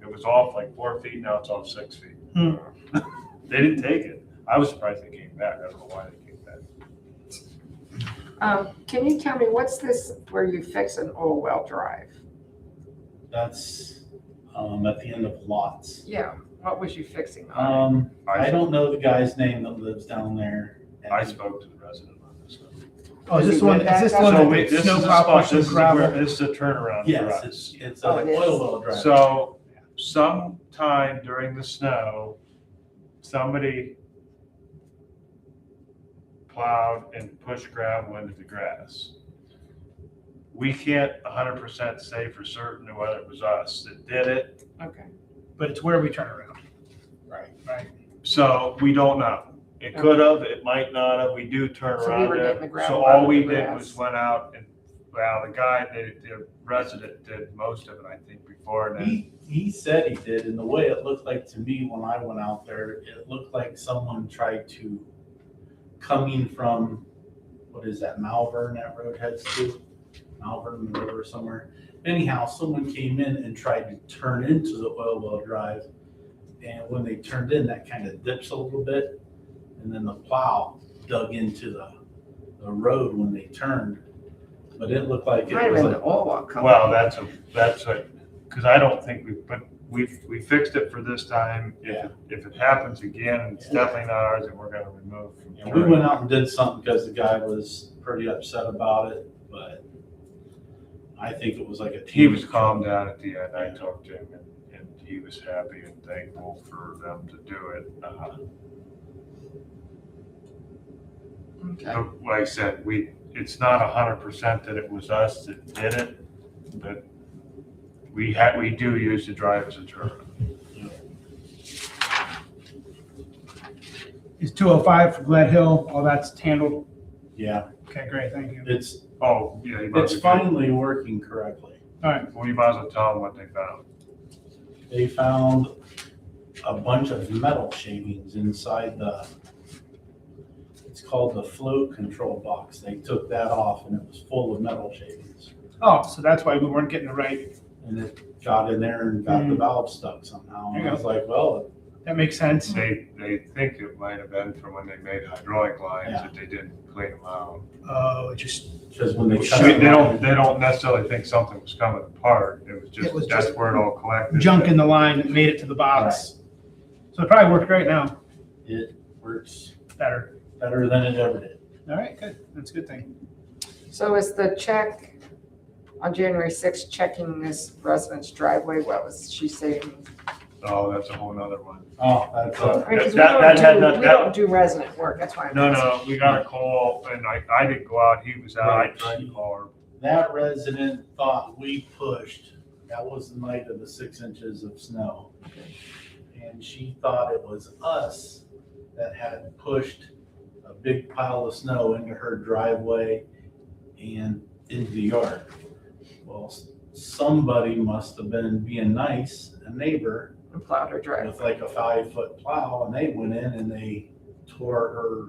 It was off like 4 feet, now it's off 6 feet. Hmm. They didn't take it. I was surprised they came back. I don't know why they came back. Can you tell me, what's this where you fix an oil well drive? That's at the end of lots. Yeah, what was you fixing on I don't know the guy's name that lives down there. I spoke to the resident on this one. Oh, is Does this he one, get is this that? the one So that wait, the this is snow a plow spot, pushes this is where, gravel? this is a turnaround for Yes, us. it's Oh, an it is. oil well drive. So sometime during the snow, somebody plowed and pushed gravel into the grass. We can't 100% say for certain whether it was us that did it, Okay. But it's where we turn around. Right. Right. so we don't know. It could have, it might not have, we do turn So we around were there. getting the gravel So out all of we the did grass. was went out and, well, the resident did most of it, I think, before, and then He said he did, and the way it looked like to me when I went out there, it looked like someone tried to, coming from, what is that, Malvern that road heads to? Malvern, the river somewhere. Anyhow, someone came in and tried to turn into the oil well drive. And when they turned in, that kind of dips a little bit. And then the plow dug into the road when they turned. But it looked like Might it have was been like, the oil well coming. well, that's a, because I don't think we fixed it for this time. yeah. If it happens again, it's definitely not ours, and we're gonna remove from. And we went out and did something because the guy was pretty upset about it, but I think it was like a. He was calmed down at the end. I talked to him, and he was happy and thankful for them to do it. Okay. But like I said, it's not 100% that it was us that did it, but we do use the drive as a turnaround. Is 205 for Glen Hill, all that's handled? Yeah, Okay, great, thank you. it's, Oh, yeah. you might it's as well- finally working correctly. All right, Well, you might as well tell them what they found. They found a bunch of metal shavings inside it's called the flow control box. They took that off and it was full of metal shavings. oh, so that's why we weren't getting the right, And it got in there and got the valve stuck somehow. And I was like, well, that makes sense. They think it might have been from when they made hydraulic lines Yeah. that they didn't clean them out. Oh, it just, because when they I cut mean, they it, don't necessarily think something was coming apart. It was just that's where it all collected. junk in the line that made it to the box. So it probably worked great now, it works better. better than it ever did. All right, good, that's a good thing. So is the check on January 6th checking this resident's driveway? What was she saying? Oh, that's a whole nother one. Oh, that's Uh, Right, 'cause that had we not- don't do resident work, that's why. I'm No, asking. no, we got a call and I didn't go out, he was out, I tried to call her. that resident thought we pushed, that was the night of the 6 inches of snow. And she thought it was us that had pushed a big pile of snow into her driveway and into the yard. Well, somebody must have been being nice, a neighbor, Plowed her driveway. with like a 5-foot plow, and they went in and they tore her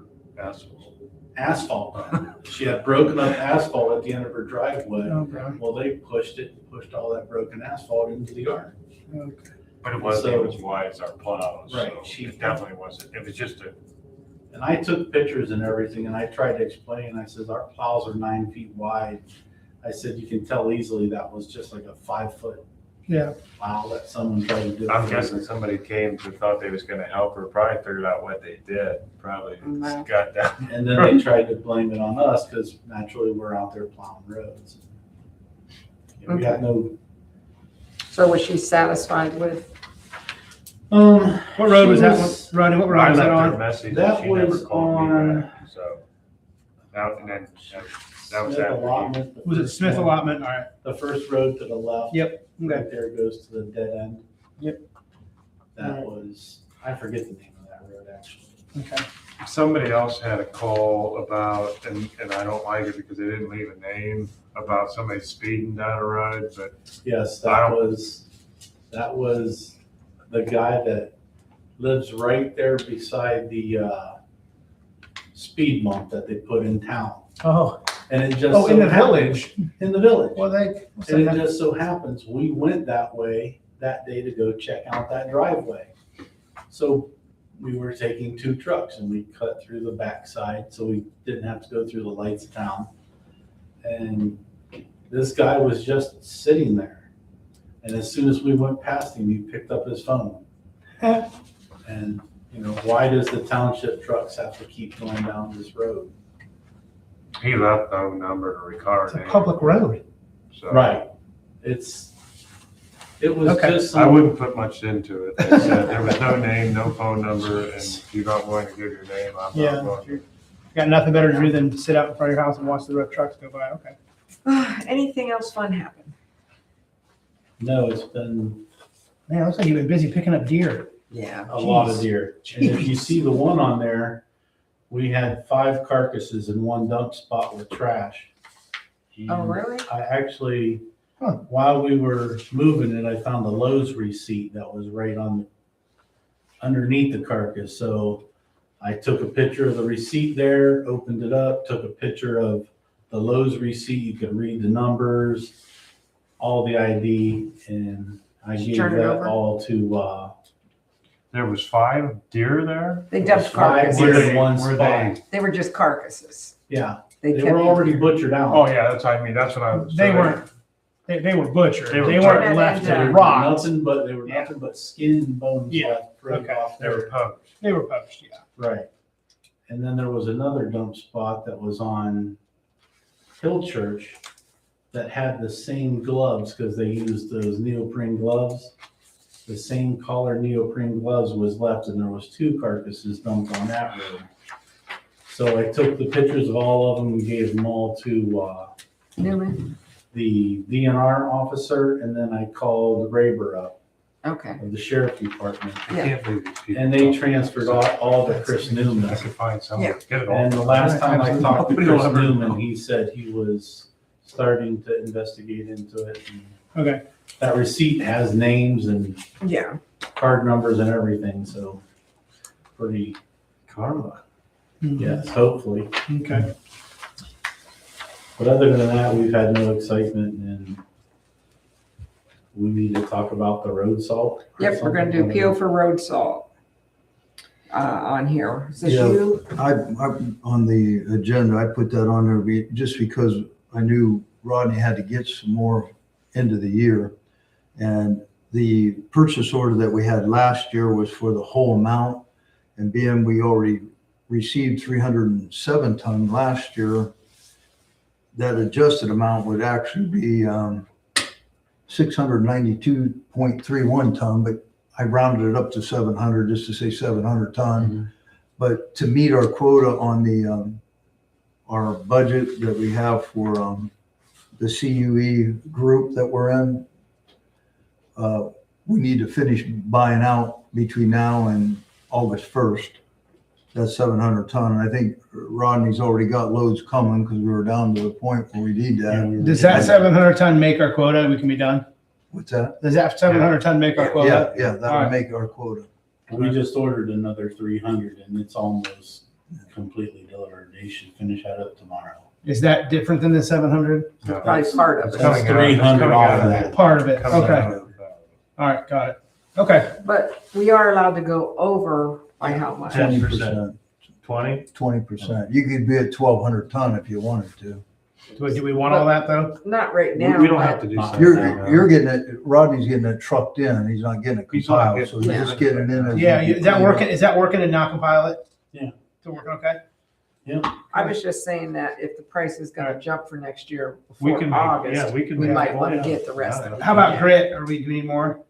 asphalt. She had broken up asphalt at the end of her driveway. Okay. Well, they pushed all that broken asphalt into the yard. Okay. But it wasn't So- as wide as our plows, so Right, she- it definitely wasn't, it was just a, And I took pictures and everything, and I tried to explain, I said, our plows are 9 feet wide. I said, you can tell easily that was just like a 5-foot Yeah. plow that someone tried to do. I'm guessing somebody came who thought they was gonna help her, probably figured out what they did, probably Wow. got down. And then they tried to blame it on us, because naturally we're out there plowing roads. We got no, So was she satisfied with, um. What road was she that one? Rodney, what road I was that left her a on? message, That and she never was called me on- back, so. That, and then, that was Smith after. allotment, the Was it first Smith one. allotment? All right. The first road to the left. Yep. Okay. Right there goes to the dead end. Yep. That was, I forget the name of that road actually. Okay. Somebody else had a call about, and I don't like it because they didn't leave a name, about somebody speeding down a road, but Yes, I that was the guy that lives right there beside the, speed bump that they put in town. Oh. And it just. Oh, in so the happens- village. In the village. Well, they. And it just so happens, we went that way that day to go check out that driveway. So we were taking 2 trucks and we cut through the backside, so we didn't have to go through the lights of town. And this guy was just sitting there. And as soon as we went past him, he picked up his phone. And, you know, why does the township trucks have to keep going down this road? he left no number to record. It's a public road. So Right. It was Okay. just. I some- wouldn't put much into it. They said there was no name, no phone number, and if you're not willing to give your name, I'm Yeah. not going to. Got nothing better to do than sit out in front of your house and watch the road trucks go by. Okay. anything else fun happen? No, it's been Man, it looks like you've been busy picking up deer. Yeah. a lot of Jeez. deer. And if you see the one on there, we had 5 carcasses in one dump spot with trash. Oh, And really? I actually, Huh. while we were moving it, I found the Lowe's receipt that was right on underneath the carcass. So I took a picture of the receipt there, opened it up, took a picture of the Lowe's receipt. You could read the numbers, all the ID, and I Just gave turn it that over? all to, There was 5 deer there? They dumped 5 carcasses. deer in one Were they- spot. They were just carcasses. Yeah, They they kept. were already butchered out. Oh, yeah, that's, that's what I was. They so weren't. They were butchered. They were They butchered. weren't left They to were rot. They were nothing but skin and bones Yeah, left right okay. off They were there. poached. They were poached, yeah. Right. And then there was another dump spot that was on Hill Church that had the same gloves, because they used those neoprene gloves. The same color neoprene gloves was left, and there was 2 carcasses dumped on that road. So I took the pictures of all of them and gave them all to, Newman? the DNR officer, and then I called Raber up Okay. of the sheriff department. I Yeah. can't believe these people. And they transferred all to Chris Newman. I could find someone, Yeah. get it all. And the last time I talked to Nobody will Chris ever Newman, know. he said he was starting to investigate into it. And Okay. that receipt has names and Yeah. card numbers and everything, so pretty, Karma. yes, hopefully. Okay. But other than that, we've had no excitement, and we need to talk about the road salt. or Yep, we're gonna do something. appeal for road salt. On here. Is this Yeah. you? On the agenda, I put that on there just because I knew Rodney had to get some more into the year. And the purchase order that we had last year was for the whole amount. And being we already received 307 ton last year, that adjusted amount would actually be 692.31 ton. But I rounded it up to 700 just to say 700 ton. But to meet our quota on the, our budget that we have for the CUE group that we're in, we need to finish buying out between now and August 1st. That's 700 ton. And I think Rodney's already got loads coming because we were down to the point where we need that. Does that 700 ton make our quota? We can be done? What's that? Does that 700 ton make our quota? Yeah, that All would right. make our quota. We just ordered another 300 and it's almost completely delivered. They should finish that up tomorrow. Is that different than the 700? Probably part of It's it. That's coming out- it's 300 coming off out of of that. Part of it, Coming okay. out of, All right, got it. Okay, But we are allowed to go over by how much? 10%. 20? 20%. You could be at 1,200 ton if you wanted to. do we want all that though? Not right We now. we don't but- have to do something. You're getting it, Rodney's getting it trucked in. He's not getting it He's not compiled, so he's getting- just getting it in. as- Yeah, is that working? Is that working and not compile it? Yeah. Still working okay? I was just saying that if the price is gonna jump for next year We before can, yeah, August, we can. we make might it. wanna Yeah. get the rest of it. How about grit? Do we need more?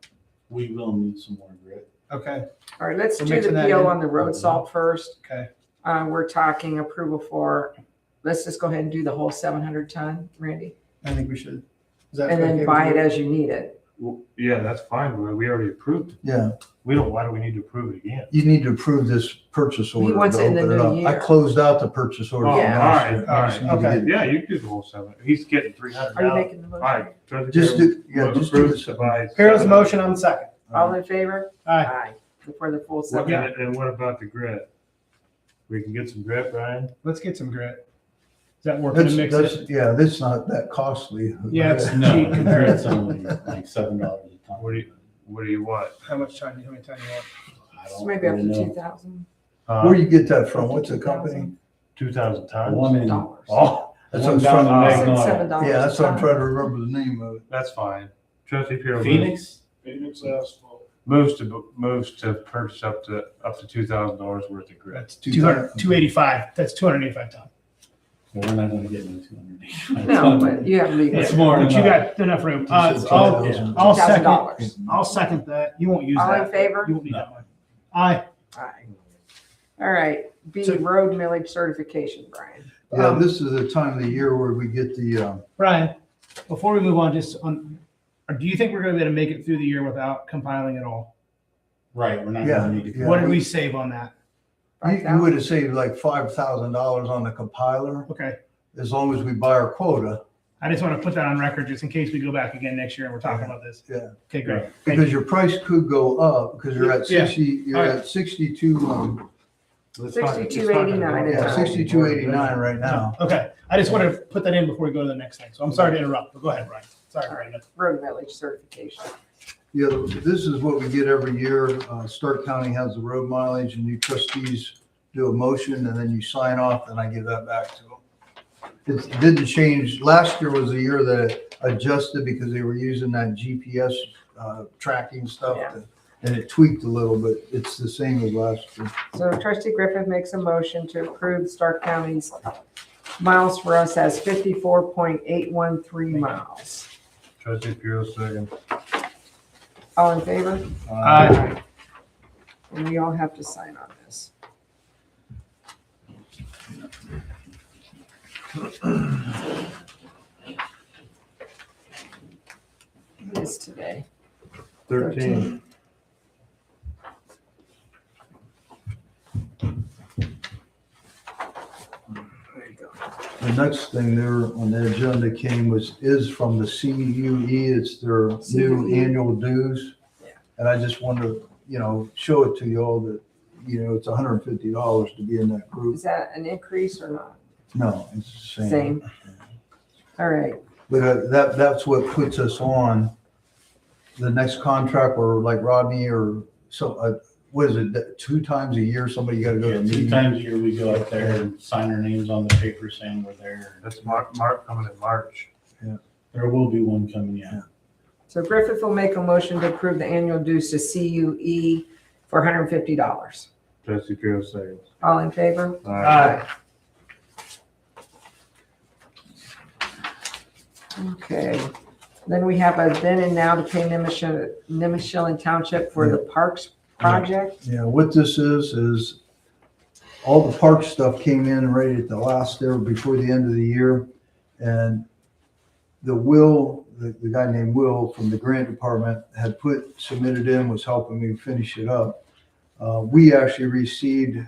We will need some more grit. Okay, All right, let's We're do the mixing that PO in. on the road salt first. okay. We're talking approval for, let's just go ahead and do the whole 700 ton, Randy, I think we should. Is that and okay then with buy you? it as you need it. Well, yeah, that's fine, but we already approved it. Yeah, Why do we need to approve it again? you need to approve this purchase order. wants to it in the open new up. I year. closed out the purchase order. Oh, from Yeah. last all year. right, all I right. just need to Okay. get- Yeah, you can do the whole 7. He's getting 300 Are you now. making the All motion? right. Trustee Just Carroll, do, yeah, just do approves this. to buy Carol's 700. motion on the second. All in favor? Aye. For the full What- 700. And what about the grit? We can get some grit, Brian? Let's get some grit. Is that working to mix it? Yeah, that's not that costly. Yeah, it's No, cheap compared grit's to, only like $7 a ton. What do you want? how many ton you want? I don't Maybe up to really know. 2,000. Where you get that from? What's the company? 2,000 tons? One in, Dollars. Oh, That's one what down in I'm Said Magnolia. $7 Yeah, that's what I'm a ton. trying to remember the name of it. that's fine. Trustee Carroll. Phoenix? Moves to purchase up to $2,000 worth of grit. That's 285. That's 285 ton. Well, we're not gonna get no 285. No, but you have legal. It's more But than you that. got enough room. You said I'll $2,000. second, $2,000. I'll second that. You won't use All in that. favor? You won't need that one. Aye. Aye. All right, B, So- road millage certification, Brian. Yeah, this is the time of the year where we get the, Brian, before we move on, just on, do you think we're gonna be able to make it through the year without compiling at all? Right, we're not Yeah, gonna need to. yeah. What did we save on that? you would have saved like $5,000 on the compiler Okay. as long as we buy our quota. I just want to put that on record just in case we go back again next year and we're talking about this. Yeah. Okay, great. Thank Because you. your price could go up because you're at Yeah. 60, you're All right. at 62, It's not- it's not gonna 62.89 go is up. yeah, 62.89 right now. Okay, I just wanted to put that in before we go to the next thing. So I'm sorry to interrupt, but go ahead, Brian. Sorry, Brandon. Road millage certification. Yeah, this is what we get every year. Stark County has the road mileage and you trustees do a motion and then you sign off and I give that back to them. It didn't change. Last year was the year that it adjusted because they were using that GPS tracking stuff. Yeah. And it tweaked a little, but it's the same as last year. So trustee Griffith makes a motion to approve Stark County's miles for us as 54.813 miles. Trustee Carroll, second. All in favor? Aye. And we all have to sign on this. It is today. 13. There you go. The next thing there on the agenda is from the CUE. It's their new CUE. annual dues. Yeah. And I just wanted to, show it to you all that, it's $150 to be in that group. Is that an increase or not? No, it's the same. Same. All right. But that's what puts us on the next contract, or like Rodney or so, what is it, 2 times a year, somebody got to go to Yeah, a 2 meeting? times a year we go up there and sign our names on the paper saying we're there. That's Mark coming in March. There will be one coming, yeah. So Griffith will make a motion to approve the annual dues to CUE for $150. Trustee Carroll, second. All in favor? All right. Okay. Then we have a then and now to pay Nimishillen Township for the parks project. Yeah, what this is all the park stuff came in right at the last there before the end of the year. And the guy named Will from the grant department had submitted in, was helping me finish it up. We actually received,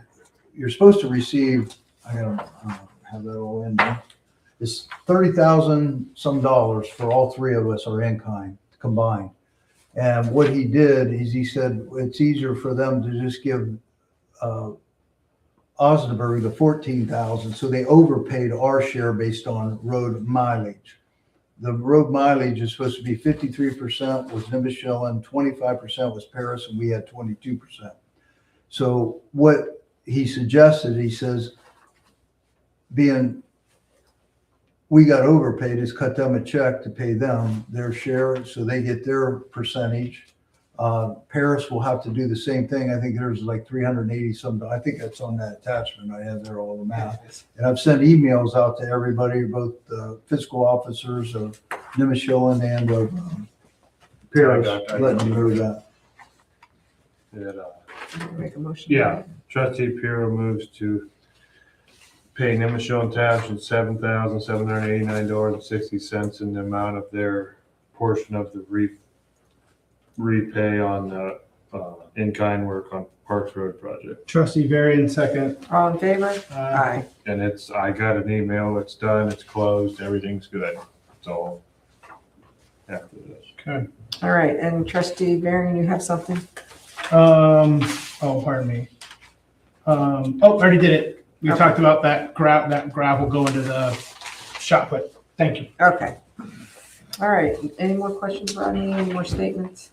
you're supposed to receive, I gotta have that all in there. It's $30,000 some for all three of us are in kind combined. And what he did is he said it's easier for them to just give Osnaburg the $14,000, so they overpaid our share based on road mileage. The road mileage is supposed to be 53% was Nimishillen, 25% was Paris, and we had 22%. So what he suggested, he says, being we got overpaid, is cut them a check to pay them their share so they get their percentage. Paris will have to do the same thing. I think there's like 380 some, I think that's on that attachment. I have there all the math. And I've sent emails out to everybody, both the fiscal officers of Nimishillen and of Paris, letting them know that. Make a motion. Yeah, Trustee Piro moves to pay Nimishillen Township $7,789.60 in the amount of their portion of the repay on the in-kind work on Parks Road project. Trustee Varian, second. All in favor? Aye. Aye. And I got an email, it's done, it's closed, everything's good. So after this. Okay. All right, and Trustee Varian, you have something? Oh, pardon me. Already did it. We Okay. talked about that gravel going to the shot put. Thank you. Okay. All right, any more questions, Rodney? Any more statements?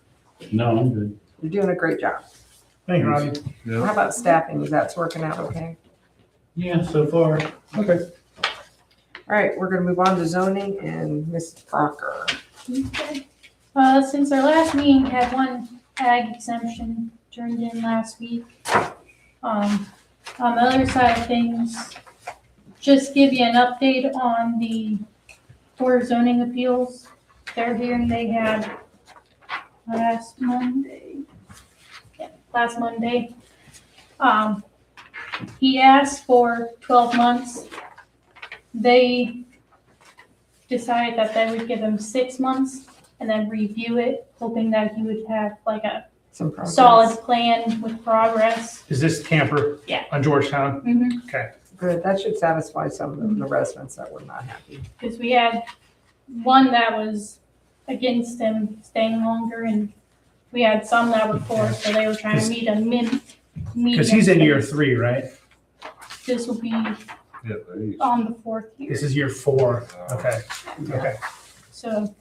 No, I'm good. You're doing a great job. Thank you, Rodney. Yeah. How about staffing? Is that working out okay? Yeah, so far. Okay. All right, we're gonna move on to zoning and Ms. Crocker. Okay. Since our last meeting, had one ag exemption turned in last week. On the other side of things, just give you an update on the 4 zoning appeals. Their hearing they had last Monday. Yeah, last Monday. He asked for 12 months. They decided that they would give him 6 months and then review it, hoping that he would have like a Some progress. solid plan with progress. Is this camper? Yeah. On Georgetown? Mm-hmm. Okay. Good, that should satisfy some of the residents that were not happy. Because we had one that was against him staying longer, and we had some that were for, so they were trying to meet a medium. Because he's in year 3, right? This will be Yeah, please. on the 4th year. This is year 4. Okay. Okay. So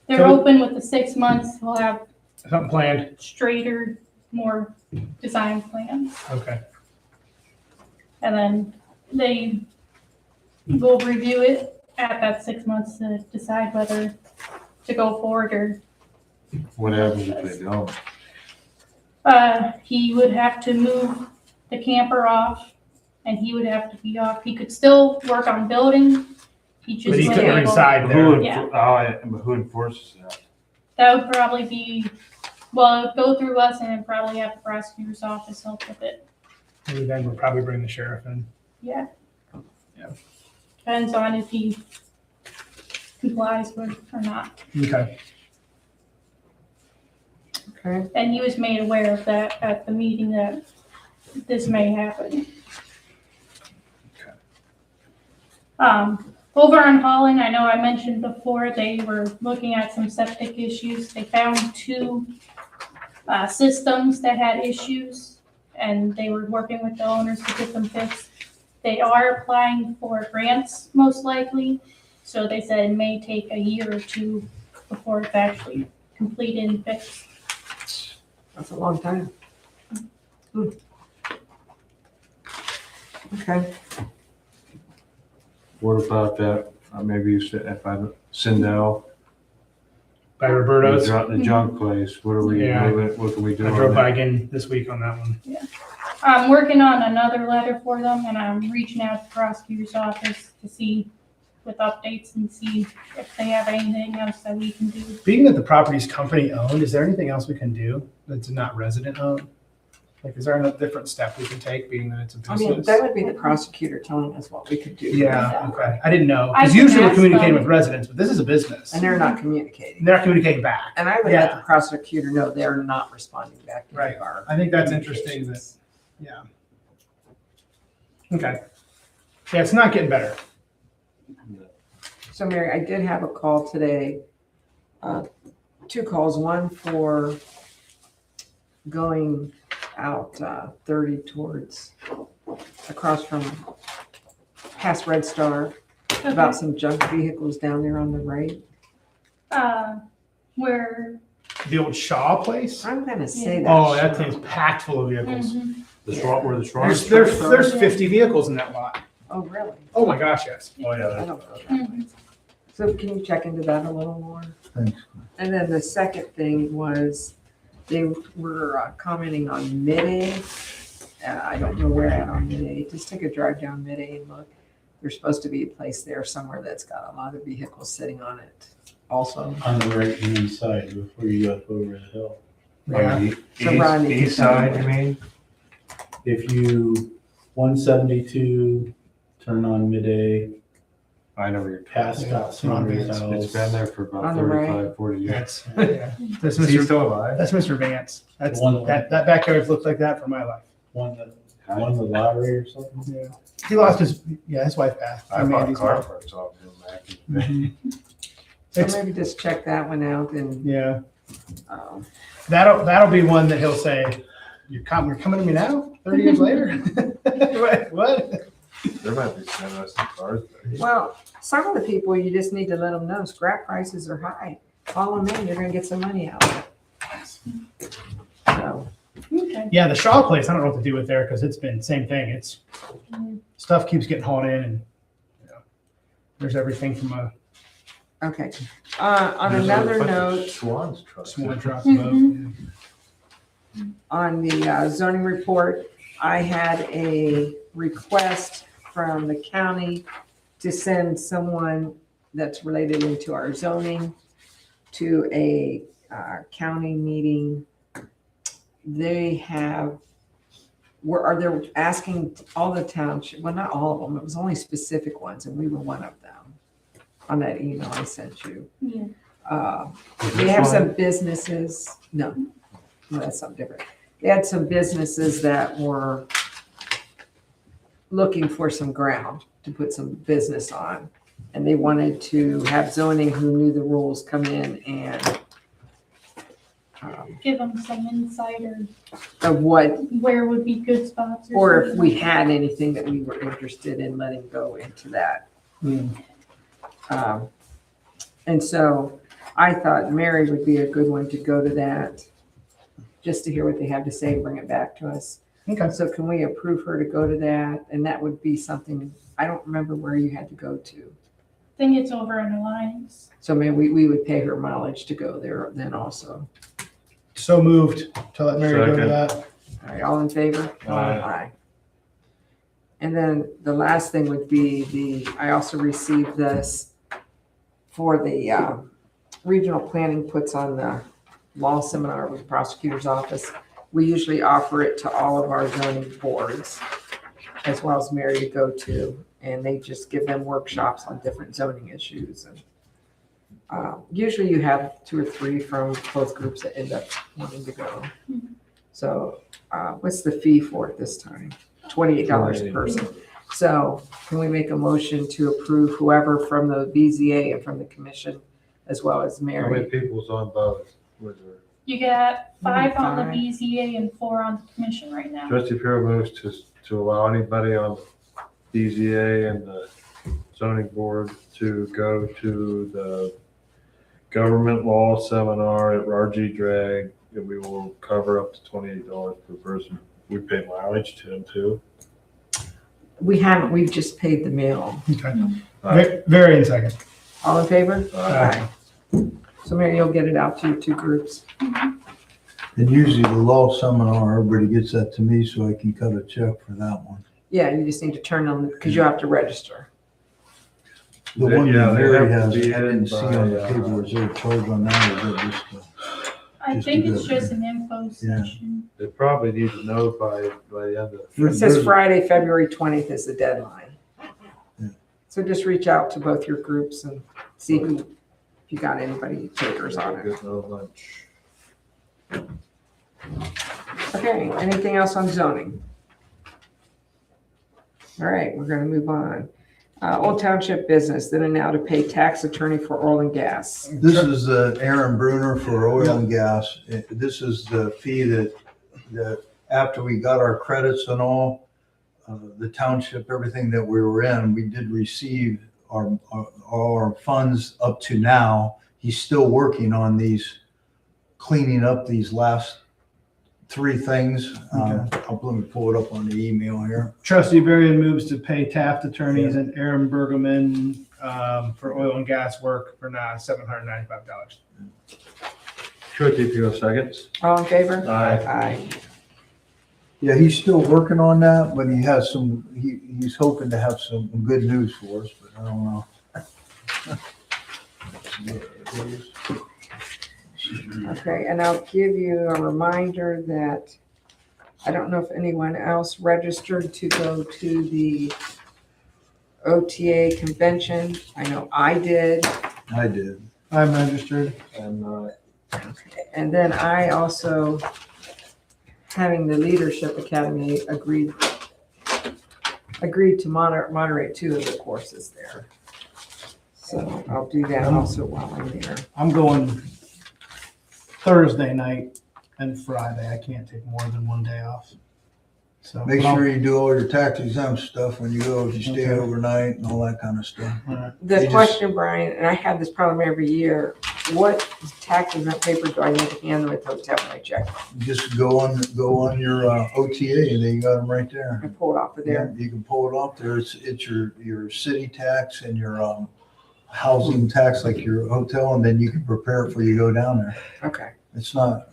they're So- open with the 6 months. We'll have Something planned. straighter, more design plans. Okay. And then they will review it at that 6 months to decide whether to go forward or What happens if they don't? he would have to move the camper off and he would have to be off. He could still work on building. He just But he wouldn't couldn't be able- reside there. Yeah. Who enforces that? That would probably be, well, it would go through us and it'd probably have the prosecutor's office help with it. Maybe then we'll probably bring the sheriff in. Yeah. Yeah. Depends on if he complies with or not. Okay. Okay, And he was made aware of that at the meeting that this may happen. Over on Holland, I know I mentioned before, they were looking at some septic issues. They found 2 systems that had issues, and they were working with the owners to get them fixed. They are applying for grants, most likely, so they said it may take a year or 2 before it's actually completed and fixed. that's a long time. Okay, What about that? Maybe you said if I Sindel, By Roberto's. the junk place. What are we Yeah. moving? What can we do? I on drove that? by again this week on that one. I'm working on another letter for them, and I'm reaching out to the prosecutor's office to see with updates and see if they have anything else that we can do. Being that the property's company owned, is there anything else we can do that's not resident owned? Like, is there a different step we can take, being that it's a I mean, business? that would be the prosecutor telling us what we could do. Yeah, okay. I didn't know. I Because can usually we're ask communicating them. with residents, but this is a business. And they're not communicating. They're not communicating back. And I would let the prosecutor know they're not responding back to Right. our. I think that's interesting that, yeah. Okay. Yeah, it's not getting better. So Mary, I did have a call today, 2 calls, one for going out 30 towards, across from past Red Star, about some junk vehicles down there on the right. Where, The old Shaw place? I'm gonna say that. Oh, that thing's packed full of vehicles. mhm. The Schwab, where the Schwab. There's 50 vehicles in that lot. Oh, really? Oh my gosh, yes. Oh, I yeah. don't know that. Mhm. So can you check into that a little more? Thanks. And then the second thing was, they were commenting on Mid-A. I don't know where at on Mid-A. Just take a drive down Mid-A and look. There's supposed to be a place there somewhere that's got a lot of vehicles sitting on it also. On the right hand side before you go over the hill. Yeah. So Ron, you East can tell me side, you where. mean? If you 172 turn on Midday, I know where you're. past Scott Saunders' It's house. been there for about On the right. 35, 40 years. That's, yeah. That's Is he Mr. still alive? That's Mr. Vance. That's, One- that backyard's looked like that for my life. Won the lottery or something. Yeah. He lost his wife passed. I from bought Andy's car wife. parts off him back in the day. Mhm. So It's- maybe just check that one out and, Yeah, um, that'll be one that he'll say, you're coming to me now, 30 years later? What? There might be some interesting cars there. well, some of the people, you just need to let them know scrap prices are high. Call them in, you're gonna get some money out of it. So, Okay. Yeah, the Shaw place, I don't know what to do with there because it's been same thing. It's stuff keeps getting hauled in and there's everything from a okay. On There's another bunch of note, Schwann's trucks. swan truck Mhm. boat. on the zoning report, I had a request from the county to send someone that's related into our zoning to a county meeting. They're asking all the township, well, not all of them, it was only specific ones, and we were one of them on that email I sent you. Yeah. They have some businesses, no, that's something different. They had some businesses that were looking for some ground to put some business on. And they wanted to have zoning who knew the rules come in and Give them some insider, of what, where would be good spots or if something. we had anything that we were interested in letting go into that. And so I thought Mary would be a good one to go to that, just to hear what they have to say and bring it back to us. Okay. So can we approve her to go to that? And that would be something, I don't remember where you had to go to. I think it's over in Alliance. So maybe we would pay her mileage to go there then also. So moved to let Mary go to Second. that. All right, all in favor? Aye. And then the last thing would be I also received this for the regional planning puts on the law seminar with the prosecutor's office. We usually offer it to all of our zoning boards, as well as Mary to go to, and they just give them workshops on different zoning issues. And usually you have 2 or 3 from both groups that end up wanting to go. So what's the fee for it this time? $28 a person. So can we make a motion to approve whoever from the BZA and from the commission, as well as How many Mary? people's on both? Was there? You got 5 on the 5. BZA and 4 on the commission right now. Trustee Pure moves to allow anybody on the BZA and the zoning board to go to the government law seminar at RG Drag, and we will cover up to $28 per person. We pay mileage to them too. We haven't, we've just paid the meal. Okay. Very in second. All in favor? Aye. So Mary, you'll get it out to your 2 groups. And usually the law seminar, everybody gets that to me so I can cut a check for that one. Yeah, you just need to turn on, because you have to register. The one Yeah, that they Mary have has, to be I didn't in see on the by, paper, is there a charge on that, or is that just, I Just think to it's go. just an info Yeah. session. they probably need to notify by the end of. It says Friday, February 20th is the deadline. Yeah. So just reach out to both your groups and see who, if you got anybody takers on it. Get no lunch. Okay, anything else on zoning? All right, we're gonna move on. Old Township business, then and now to pay tax attorney for oil and gas. this is Aaron Bruner for oil and gas. This is the fee that after we got our credits and all, the township, everything that we were in, we did receive our funds up to now. He's still working on these, cleaning up these last three things. Let me pull it up on the email here. Trustee Varian moves to pay Taft attorneys and Aaron Bergman for oil and gas work for now $795. Trustee Peel seconds. All in favor? Aye. Aye. Yeah, he's still working on that, but he has some, he's hoping to have some good news for us, but I don't know. Okay, and I'll give you a reminder that I don't know if anyone else registered to go to the OTA convention. I know I did. I did. I'm registered. And, And then I also, having the Leadership Academy, agreed to moderate two of the courses there. So I'll do that also while I'm there. I'm going Thursday night and Friday. I can't take more than one day off. So Make but I'll- sure you do all your tax exempt stuff when you go, if you stay Okay. overnight and all that kind of stuff. all right. The They just- question, Brian, and I have this problem every year, what tax exempt paper do I need to hand with hotel when I check? Just go on your OTA and then you got them right there. I pull it off of there. Yeah, you can pull it off there. It's your city tax and your housing tax, like your hotel, and then you can prepare it before you go down there. Okay. It's not,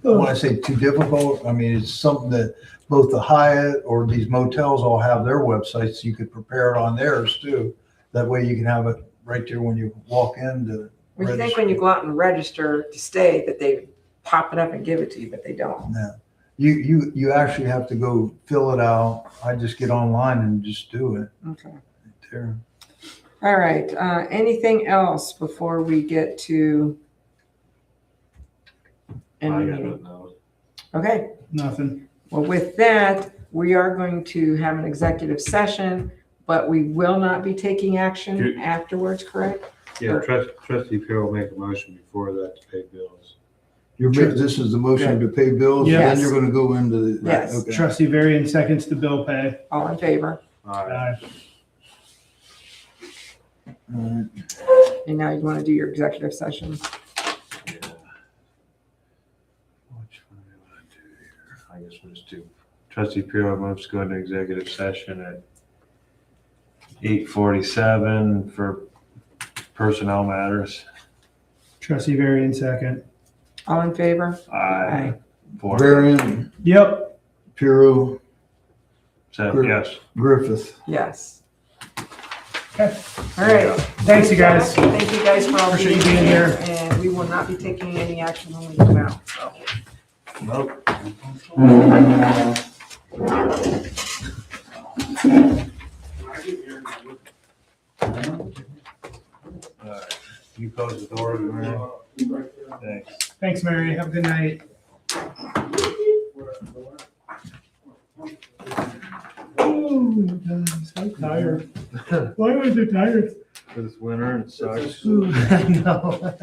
when I say too difficult, I mean, it's something that both the Hyatt or these motels all have their websites. You could prepare it on theirs too. That way you can have it right there when you walk in to Well, you think register. when you go out and register to stay that they pop it up and give it to you, but they don't. No. You actually have to go fill it out. I just get online and just do it. Okay. Right there. All right, anything else before we get to? I any got meeting? it now. Okay, Nothing. well, with that, we are going to have an executive session, but we will not be taking action Good. afterwards, correct? Yeah, trustee Peel will make a motion before that to pay bills. This is the motion to pay bills, and then Yes. you're gonna go into the. Yes. Okay. Trustee Varian seconds the bill pay. All in favor? Aye. All right. And now you want to do your executive session? Yeah. Which one do I want to do here? I guess we'll just do trustee Peel moves to go into executive session at 8:47 for personnel matters. Trustee Varian second. All in favor? Aye. Four. Varian, Yep. Puro, Seven, yes. Griffith. Yes. Okay. All right. Thanks, you guys. Thank you guys for all Appreciate being you being here, and we will not be taking any action when we come out, so. Nope. All right. You close the door, Mary? Thanks. Thanks, Mary. Have a good night. Oh, guys, I'm tired. Why was I tired? This winter, it sucks. I know.